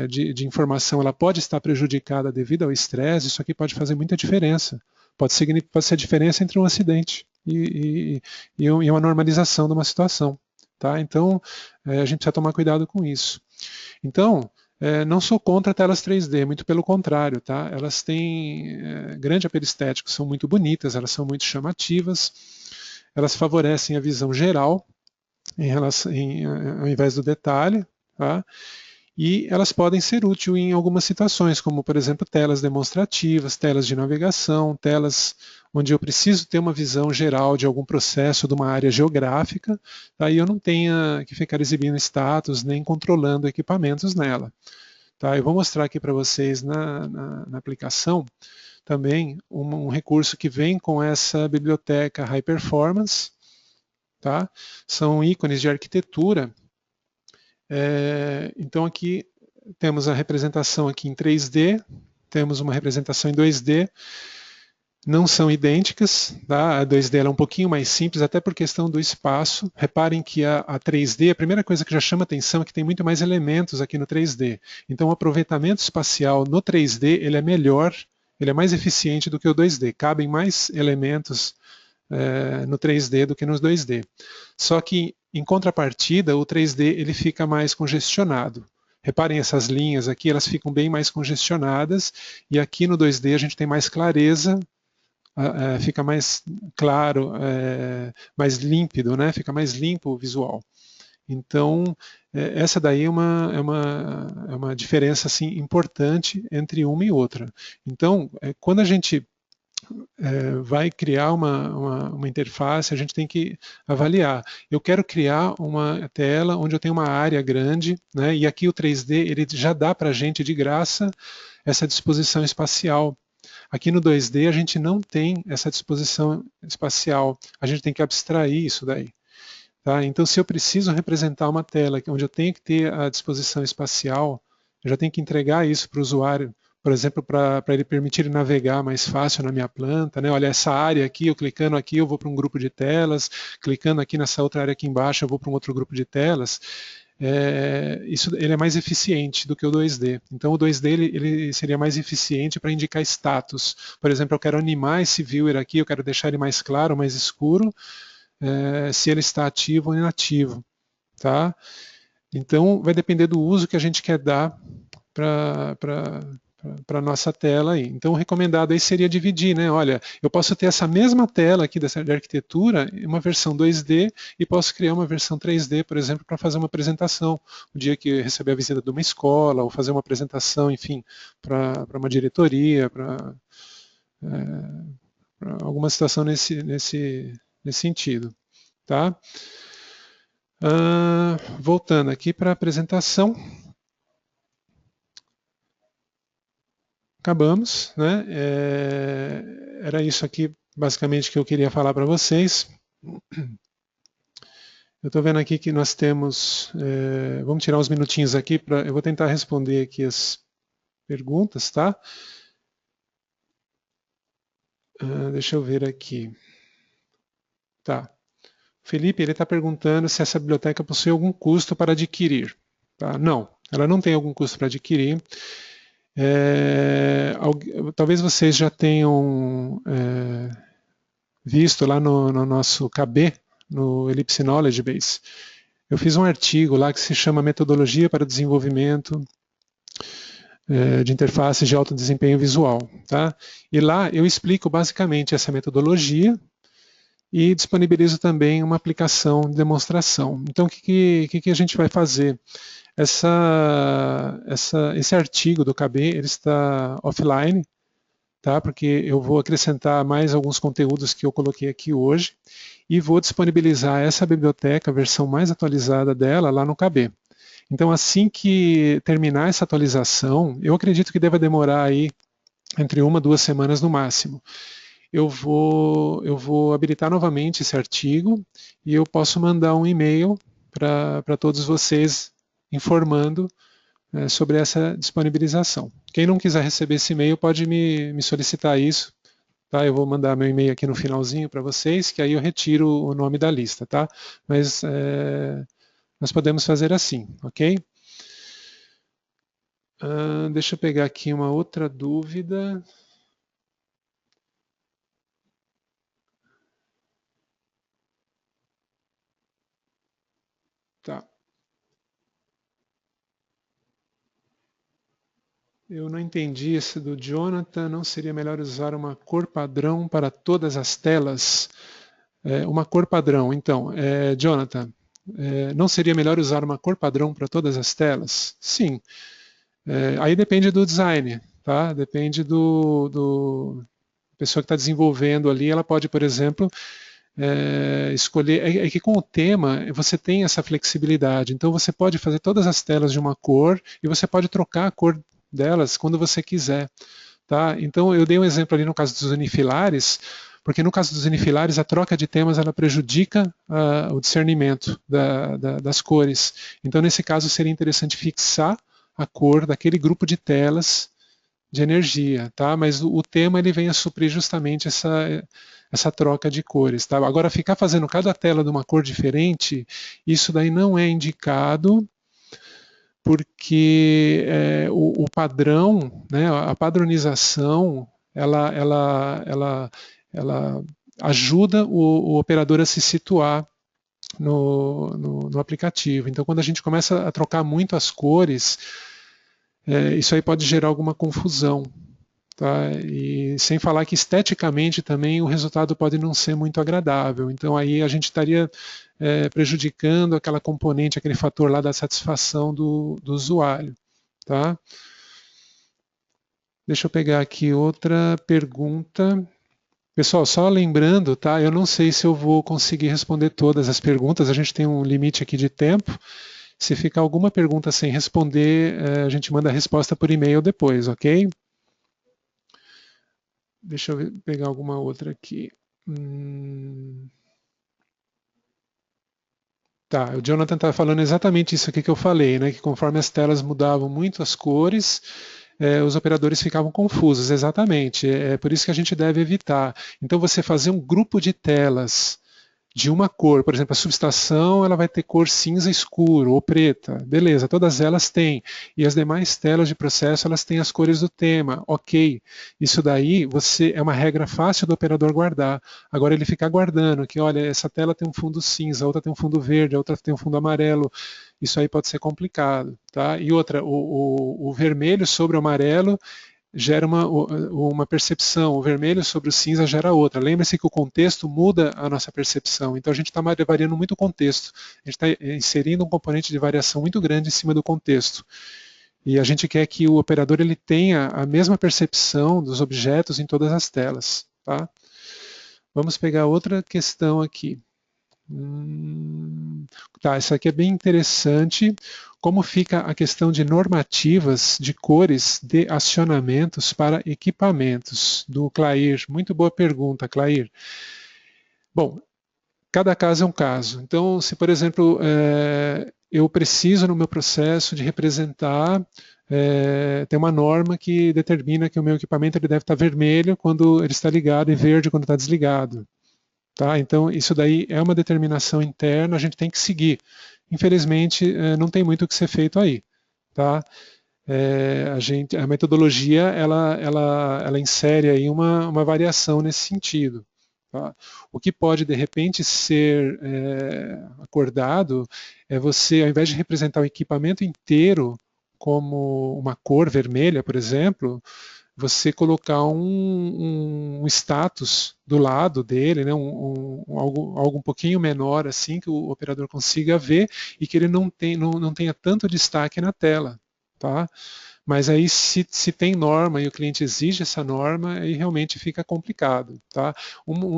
de informação ela pode estar prejudicada devido ao estresse, isso aqui pode fazer muita diferença. Pode ser a diferença entre um acidente e uma normalização de uma situação. Tá? Então, a gente precisa tomar cuidado com isso. Então, não sou contra telas 3D, muito pelo contrário, tá? Elas têm grande apelo estético, são muito bonitas, elas são muito chamativas, elas favorecem a visão geral ao invés do detalhe, tá? E elas podem ser úteis em algumas situações, como por exemplo telas demonstrativas, telas de navegação, telas onde eu preciso ter uma visão geral de algum processo de uma área geográfica, daí eu não tenha que ficar exibindo status nem controlando equipamentos nela. Tá? Eu vou mostrar aqui para vocês na aplicação também um recurso que vem com essa biblioteca High Performance. Tá? São ícones de arquitetura. Então aqui temos a representação aqui em 3D, temos uma representação em 2D, não são idênticas, tá? A 2D ela é um pouquinho mais simples, até por questão do espaço. Reparem que a 3D, a primeira coisa que já chama atenção é que tem muito mais elementos aqui no 3D. Então o aproveitamento espacial no 3D ele é melhor, ele é mais eficiente do que o 2D. Cabem mais elementos no 3D do que nos 2D. Só que, em contrapartida, o 3D ele fica mais congestionado. Reparem essas linhas aqui, elas ficam bem mais congestionadas, e aqui no 2D a gente tem mais clareza, fica mais claro, mais límpido, né? Fica mais limpo o visual. Então, essa daí é uma diferença assim, importante entre uma e outra. Então, quando a gente vai criar uma interface, a gente tem que avaliar. Eu quero criar uma tela onde eu tenho uma área grande, né, e aqui o 3D ele já dá para a gente de graça essa disposição espacial. Aqui no 2D a gente não tem essa disposição espacial, a gente tem que abstrair isso daí. Tá? Então, se eu preciso representar uma tela onde eu tenho que ter a disposição espacial, eu já tenho que entregar isso para o usuário, por exemplo, para ele permitir ele navegar mais fácil na minha planta. Né? Olha, essa área aqui, eu clicando aqui, eu vou para um grupo de telas, clicando aqui nessa outra área aqui embaixo, eu vou para um outro grupo de telas. Ele é mais eficiente do que o 2D. Então, o 2D ele seria mais eficiente para indicar status. Por exemplo, eu quero animar esse viewer aqui, eu quero deixar ele mais claro, mais escuro, se ele está ativo ou inativo. Tá? Então, vai depender do uso que a gente quer dar para a nossa tela aí. Então, o recomendado aí seria dividir, né? Olha, eu posso ter essa mesma tela aqui de arquitetura, uma versão 2D, e posso criar uma versão 3D, por exemplo, para fazer uma apresentação. O dia que receber a visita de uma escola, ou fazer uma apresentação, enfim, para uma diretoria, para alguma situação nesse sentido. Tá? Voltando aqui para a apresentação. Acabamos, né? Era isso aqui basicamente que eu queria falar para vocês. Eu estou vendo aqui que nós temos, vamos tirar uns minutinhos aqui, eu vou tentar responder aqui as perguntas, tá? Deixa eu ver aqui. Tá. Felipe, ele está perguntando se essa biblioteca possui algum custo para adquirir. Tá? Não, ela não tem algum custo para adquirir. Talvez vocês já tenham visto lá no nosso KB, no Ellipse Knowledge Base. Eu fiz um artigo lá que se chama Metodologia para o Desenvolvimento de Interfaces de Alto Desempenho Visual. Tá? E lá eu explico basicamente essa metodologia e disponibilizo também uma aplicação de demonstração. Então, o que a gente vai fazer? Esse artigo do KB ele está offline, tá? Porque eu vou acrescentar mais alguns conteúdos que eu coloquei aqui hoje e vou disponibilizar essa biblioteca, a versão mais atualizada dela, lá no KB. Então, assim que terminar essa atualização, eu acredito que deva demorar aí entre 1 a 2 semanas no máximo. Eu vou habilitar novamente esse artigo e eu posso mandar um e-mail para todos vocês informando sobre essa disponibilização. Quem não quiser receber esse e-mail pode me solicitar isso, tá? Eu vou mandar meu e-mail aqui no finalzinho para vocês, que aí eu retiro o nome da lista, tá? Mas nós podemos fazer assim, ok? Deixa eu pegar aqui uma outra dúvida. Tá. Eu não entendi esse do Jonathan. Não seria melhor usar uma cor padrão para todas as telas? Uma cor padrão. Então, Jonathan, não seria melhor usar uma cor padrão para todas as telas? Sim. Aí depende do design, tá? Depende do pessoa que está desenvolvendo ali. Ela pode, por exemplo, escolher. É que com o tema você tem essa flexibilidade. Então você pode fazer todas as telas de uma cor e você pode trocar a cor delas quando você quiser. Tá? Então eu dei um exemplo ali no caso dos unifilares, porque no caso dos unifilares a troca de temas ela prejudica o discernimento das cores. Então nesse caso seria interessante fixar a cor daquele grupo de telas de energia, tá? Mas o tema ele vem a suprir justamente essa troca de cores, tá? Agora ficar fazendo cada tela de uma cor diferente, isso daí não é indicado porque o padrão, né, a padronização, ela ajuda o operador a se situar no aplicativo. Então, quando a gente começa a trocar muito as cores, isso aí pode gerar alguma confusão. Tá? E sem falar que esteticamente também o resultado pode não ser muito agradável. Então aí a gente estaria prejudicando aquela componente, aquele fator lá da satisfação do usuário. Tá? Deixa eu pegar aqui outra pergunta. Pessoal, só lembrando, tá? Eu não sei se eu vou conseguir responder todas as perguntas, a gente tem um limite aqui de tempo. Se ficar alguma pergunta sem responder, a gente manda a resposta por e-mail depois, ok? Deixa eu pegar alguma outra aqui. Tá, o Jonathan está falando exatamente isso aqui que eu falei, né? Que conforme as telas mudavam muito as cores, os operadores ficavam confusos. Exatamente. É por isso que a gente deve evitar. Então, você fazer um grupo de telas de uma cor, por exemplo, a subestação ela vai ter cor cinza escuro ou preta, beleza, todas elas têm, e as demais telas de processo elas têm as cores do tema, ok, isso daí é uma regra fácil do operador guardar, agora ele ficar guardando que olha, essa tela tem um fundo cinza, a outra tem um fundo verde, a outra tem um fundo amarelo, isso aí pode ser complicado, tá? E outra, o vermelho sobre o amarelo gera uma percepção, o vermelho sobre o cinza gera outra. Lembre-se que o contexto muda a nossa percepção, então a gente está variando muito o contexto, a gente está inserindo um componente de variação muito grande em cima do contexto. E a gente quer que o operador ele tenha a mesma percepção dos objetos em todas as telas. Tá? Vamos pegar outra questão aqui. Tá, isso aqui é bem interessante. Como fica a questão de normativas de cores de acionamentos para equipamentos? Do Clair. Muito boa pergunta, Clair. Bom, cada caso é um caso. Então, se, por exemplo, eu preciso no meu processo de representar, tem uma norma que determina que o meu equipamento ele deve estar vermelho quando ele está ligado e verde quando está desligado. Tá? Então, isso daí é uma determinação interna, a gente tem que seguir. Infelizmente, não tem muito o que ser feito aí. Tá? A metodologia ela insere aí uma variação nesse sentido. Tá? O que pode, de repente, ser acordado é você, ao invés de representar o equipamento inteiro como uma cor vermelha, por exemplo, você colocar um status do lado dele, né, algo um pouquinho menor assim que o operador consiga ver e que ele não tenha tanto destaque na tela. tá? Mas aí se tem norma e o cliente exige essa norma, aí realmente fica complicado, tá?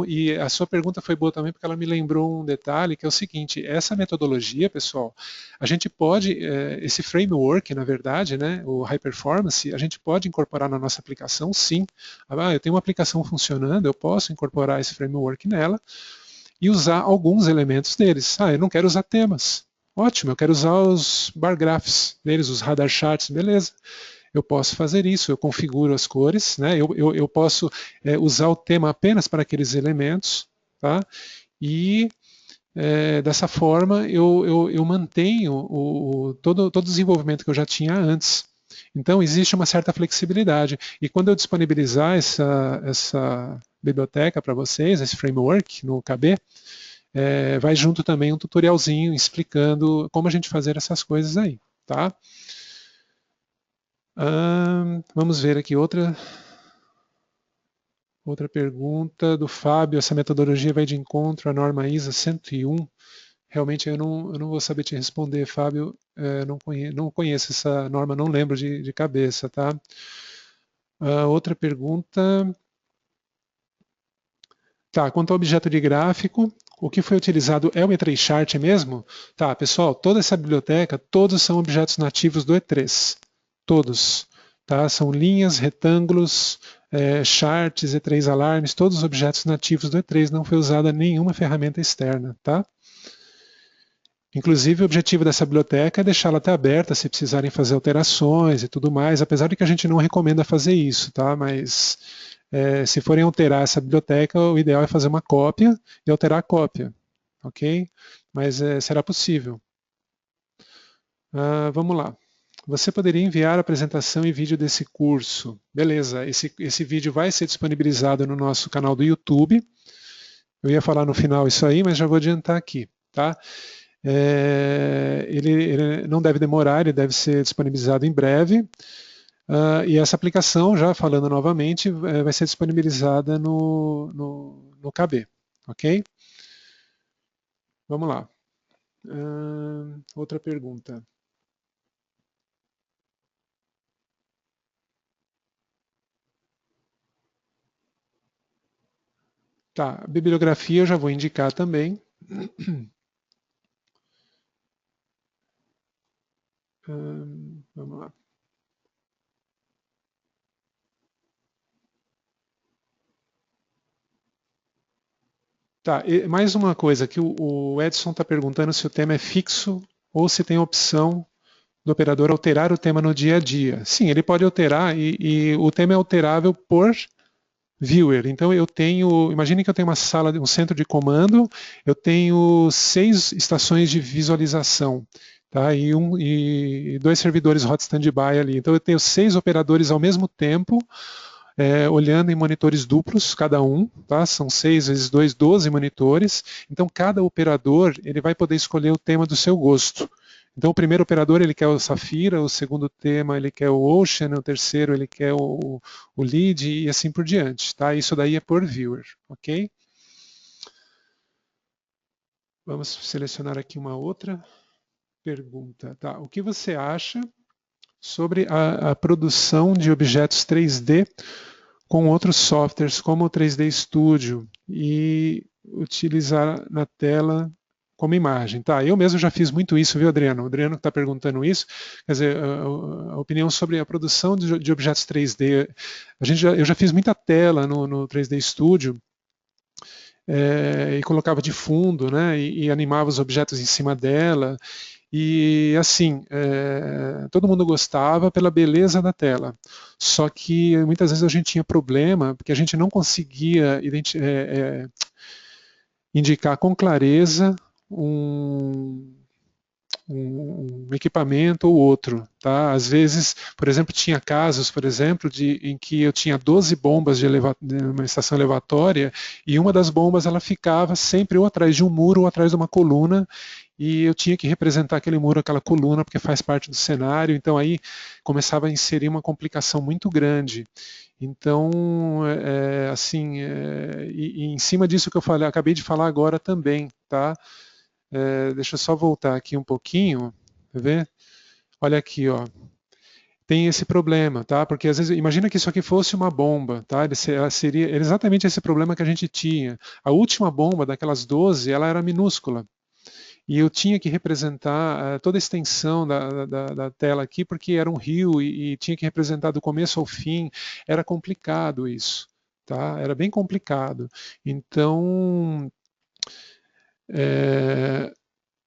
E a sua pergunta foi boa também porque ela me lembrou um detalhe que é o seguinte: essa metodologia, pessoal, a gente pode, esse framework, na verdade, né, o High Performance, a gente pode incorporar na nossa aplicação, sim. Eu tenho uma aplicação funcionando, eu posso incorporar esse framework nela e usar alguns elementos deles. Eu não quero usar temas. Ótimo, eu quero usar os bar graphs deles, os radar charts, beleza. Eu posso fazer isso, eu configuro as cores, né? Eu posso usar o tema apenas para aqueles elementos, tá? E dessa forma eu mantenho todo o desenvolvimento que eu já tinha antes. Então existe uma certa flexibilidade. E quando eu disponibilizar essa biblioteca para vocês, esse framework no KB, vai junto também um tutorialzinho explicando como a gente fazer essas coisas aí, tá? Vamos ver aqui outra pergunta do Fábio. Essa metodologia vai de encontro à norma ISA 101? Realmente eu não vou saber te responder, Fábio. Não conheço essa norma, não lembro de cabeça, tá? Outra pergunta. Tá, quanto ao objeto de gráfico, o que foi utilizado é o E3 Chart mesmo? Tá, pessoal, toda essa biblioteca, todos são objetos nativos do E3. Todos. Tá? São linhas, retângulos, charts, E3 alarmes, todos os objetos nativos do E3, não foi usada nenhuma ferramenta externa. Tá? Inclusive, o objetivo dessa biblioteca é deixá-la até aberta se precisarem fazer alterações e tudo mais, apesar de que a gente não recomenda fazer isso, tá? Mas se forem alterar essa biblioteca, o ideal é fazer uma cópia e alterar a cópia, ok? Mas será possível. Vamos lá. Você poderia enviar a apresentação e vídeo desse curso. Beleza, esse vídeo vai ser disponibilizado no nosso canal do YouTube. Eu ia falar no final isso aí, mas já vou adiantar aqui, tá? Ele não deve demorar, ele deve ser disponibilizado em breve. E essa aplicação, já falando novamente, vai ser disponibilizada no KB, ok? Vamos lá. Outra pergunta. Tá, bibliografia eu já vou indicar também. Vamos lá. Tá, e mais uma coisa que o Edson está perguntando se o tema é fixo ou se tem a opção do operador alterar o tema no dia a dia. Sim, ele pode alterar e o tema é alterável por viewer. Então eu tenho, imagine que eu tenho uma sala, um centro de comando, eu tenho 6 estações de visualização, tá? E 2 servidores hot standby ali. Então eu tenho 6 operadores ao mesmo tempo, olhando em monitores duplos, cada um, tá? São 6 vezes 2, 12 monitores. Então cada operador ele vai poder escolher o tema do seu gosto. Então o primeiro operador ele quer o Safira, o segundo tema ele quer o Ocean, o terceiro ele quer o Lead e assim por diante, tá? Isso daí é por viewer, ok? Vamos selecionar aqui uma outra pergunta, tá? O que você acha sobre a produção de objetos 3D com outros softwares como o 3D Studio e utilizar na tela como imagem. Tá, eu mesmo já fiz muito isso, viu, Adriano? O Adriano que está perguntando isso, quer dizer, a opinião sobre a produção de objetos 3D. Eu já fiz muita tela no 3D Studio e colocava de fundo, né, e animava os objetos em cima dela. E assim, todo mundo gostava pela beleza da tela. Só que muitas vezes a gente tinha problema porque a gente não conseguia indicar com clareza um equipamento ou outro. Tá? Às vezes, por exemplo, tinha casos, por exemplo, em que eu tinha 12 bombas de uma estação elevatória e uma das bombas ela ficava sempre ou atrás de um muro ou atrás de uma coluna e eu tinha que representar aquele muro, aquela coluna, porque faz parte do cenário, então aí começava a inserir uma complicação muito grande. Então, assim, e em cima disso que eu falei, acabei de falar agora também, tá? Deixa eu só voltar aqui um pouquinho, quer ver? Olha aqui, ó. tem esse problema, tá? Porque às vezes, imagina que isso aqui fosse uma bomba, tá? Ela seria exatamente esse problema que a gente tinha. A última bomba daquelas 12, ela era minúscula. E eu tinha que representar toda a extensão da tela aqui, porque era um rio e tinha que representar do começo ao fim. Era complicado isso, tá? Era bem complicado. Então, é,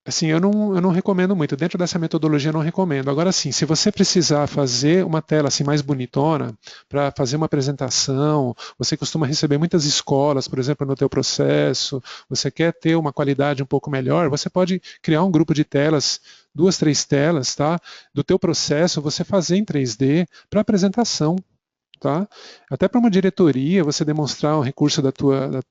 assim, eu não recomendo muito. Dentro dessa metodologia, eu não recomendo. Agora, sim, se você precisar fazer uma tela assim mais bonitona para fazer uma apresentação, você costuma receber muitas escolas, por exemplo, no teu processo, você quer ter uma qualidade um pouco melhor, você pode criar um grupo de telas, 2, 3 telas, tá? Do teu processo, você fazer em 3D para apresentação. Tá? Até para uma diretoria, você demonstrar um recurso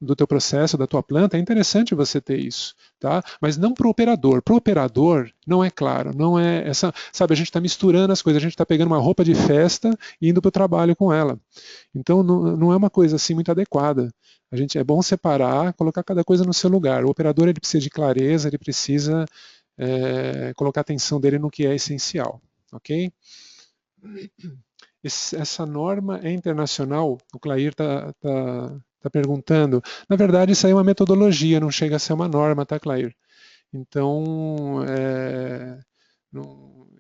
do teu processo, da tua planta, é interessante você ter isso, tá? Mas não para o operador. Para o operador, não é claro, não é essa, sabe? A gente está misturando as coisas, a gente está pegando uma roupa de festa e indo para o trabalho com ela. Então, não é uma coisa assim muito adequada. É bom separar, colocar cada coisa no seu lugar. O operador ele precisa de clareza, ele precisa colocar a atenção dele no que é essencial, ok? Essa norma é internacional? O Clair está perguntando. Na verdade, isso aí é uma metodologia, não chega a ser uma norma, tá, Clair? Então,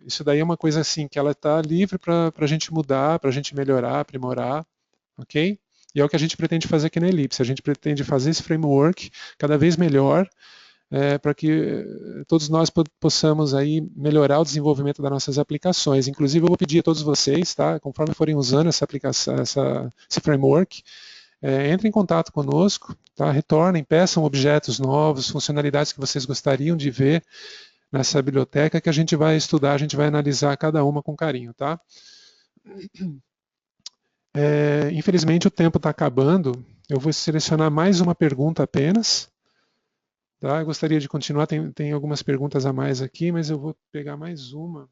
isso daí é uma coisa assim, que ela está livre para a gente mudar, para a gente melhorar, aprimorar, ok? E é o que a gente pretende fazer aqui na Ellipse. A gente pretende fazer esse framework cada vez melhor, para que todos nós possamos aí melhorar o desenvolvimento das nossas aplicações. Inclusive, eu vou pedir a todos vocês, tá, conforme forem usando essa aplicação, esse framework, entrem em contato conosco, tá, retornem, peçam objetos novos, funcionalidades que vocês gostariam de ver nessa biblioteca, que a gente vai estudar, a gente vai analisar cada uma com carinho, tá? Infelizmente, o tempo está acabando. Eu vou selecionar mais uma pergunta apenas. Tá? Eu gostaria de continuar, tem algumas perguntas a mais aqui, mas eu vou pegar mais uma.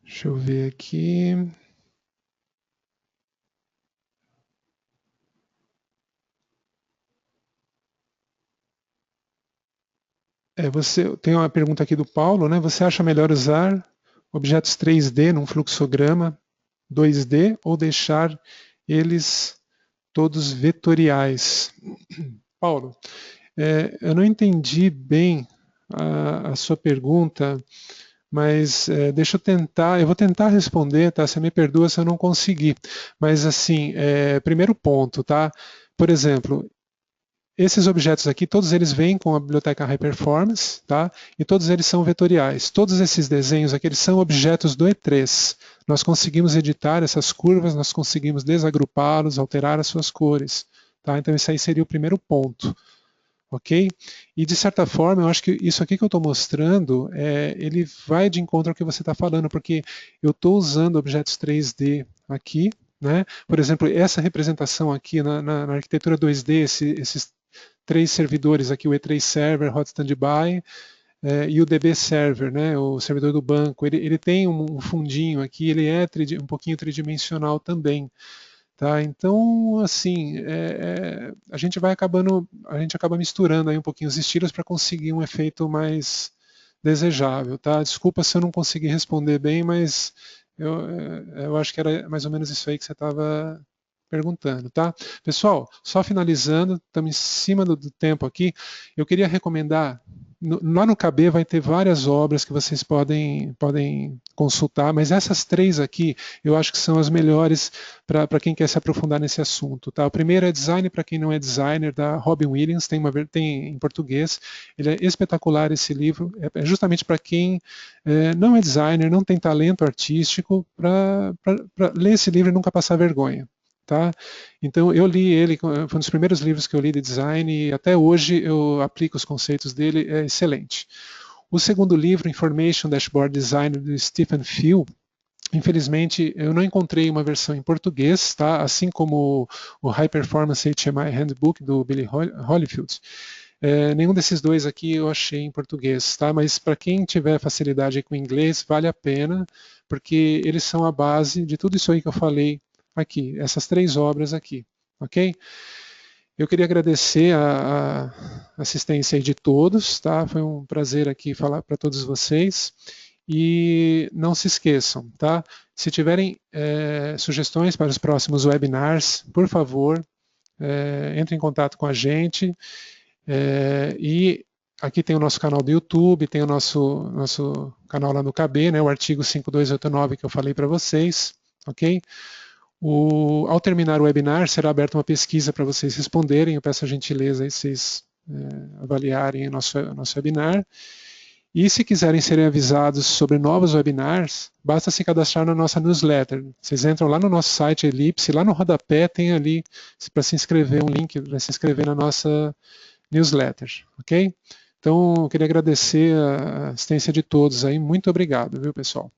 Deixa eu ver aqui. Você tem uma pergunta aqui do Paulo, né? Você acha melhor usar objetos 3D num fluxograma 2D ou deixar eles todos vetoriais? Paulo, eu não entendi bem a sua pergunta, mas deixa eu vou tentar responder, tá? Você me perdoa se eu não conseguir. Mas assim, primeiro ponto, tá? Por exemplo, esses objetos aqui, todos eles vêm com a biblioteca High Performance, tá? E todos eles são vetoriais. Todos esses desenhos aqui, eles são objetos do E3. Nós conseguimos editar essas curvas, nós conseguimos desagrupá-los, alterar as suas cores, tá? Então esse aí seria o primeiro ponto, ok? E de certa forma, eu acho que isso aqui que eu estou mostrando, ele vai de encontro ao que você está falando, porque eu estou usando objetos 3D aqui, né? Por exemplo, essa representação aqui na arquitetura 2D, esses 3 servidores aqui, o E3 Server, Hot Standby, e o DB Server, né, o servidor do banco, ele tem um fundinho aqui, ele é um pouquinho tridimensional também. Tá? Então, assim, a gente acaba misturando aí um pouquinho os estilos para conseguir um efeito mais desejável. Tá? Desculpa se eu não consegui responder bem, mas eu acho que era mais ou menos isso aí que você estava perguntando, tá? Pessoal, só finalizando, estamos em cima do tempo aqui, eu queria recomendar, lá no KB vai ter várias obras que vocês podem consultar, mas essas 3 aqui eu acho que são as melhores para quem quer se aprofundar nesse assunto, tá? O primeiro é Design para quem não é designer, da Robin Williams, tem em português, ele é espetacular esse livro, é justamente para quem não é designer, não tem talento artístico, para ler esse livro e nunca passar vergonha. Tá? Então eu li ele, foi um dos primeiros livros que eu li de design e até hoje eu aplico os conceitos dele, é excelente. O segundo livro, Information Dashboard Design, do Stephen Field, infelizmente eu não encontrei uma versão em português, tá? Assim como o High Performance HMI Handbook do Billy Holyfield. Nenhum desses dois aqui eu achei em português, tá? Mas para quem tiver facilidade com inglês, vale a pena, porque eles são a base de tudo isso aí que eu falei aqui, essas 3 obras aqui, ok? Eu queria agradecer a assistência aí de todos, tá? Foi um prazer aqui falar para todos vocês. E não se esqueçam, tá? Se tiverem sugestões para os próximos webinars, por favor, entre em contato com a gente. E aqui tem o nosso canal do YouTube, tem o nosso canal lá no KB, né, o artigo 5289 que eu falei para vocês, ok? Ao terminar o webinar, será aberta uma pesquisa para vocês responderem. Eu peço a gentileza aí vocês avaliarem o nosso webinar. E se quiserem serem avisados sobre novos webinars, basta se cadastrar na nossa newsletter. Vocês entram lá no nosso site Elipse, lá no rodapé tem ali para se inscrever, um link para se inscrever na nossa newsletter, ok? Então, eu queria agradecer a assistência de todos aí. Muito obrigado, viu, pessoal?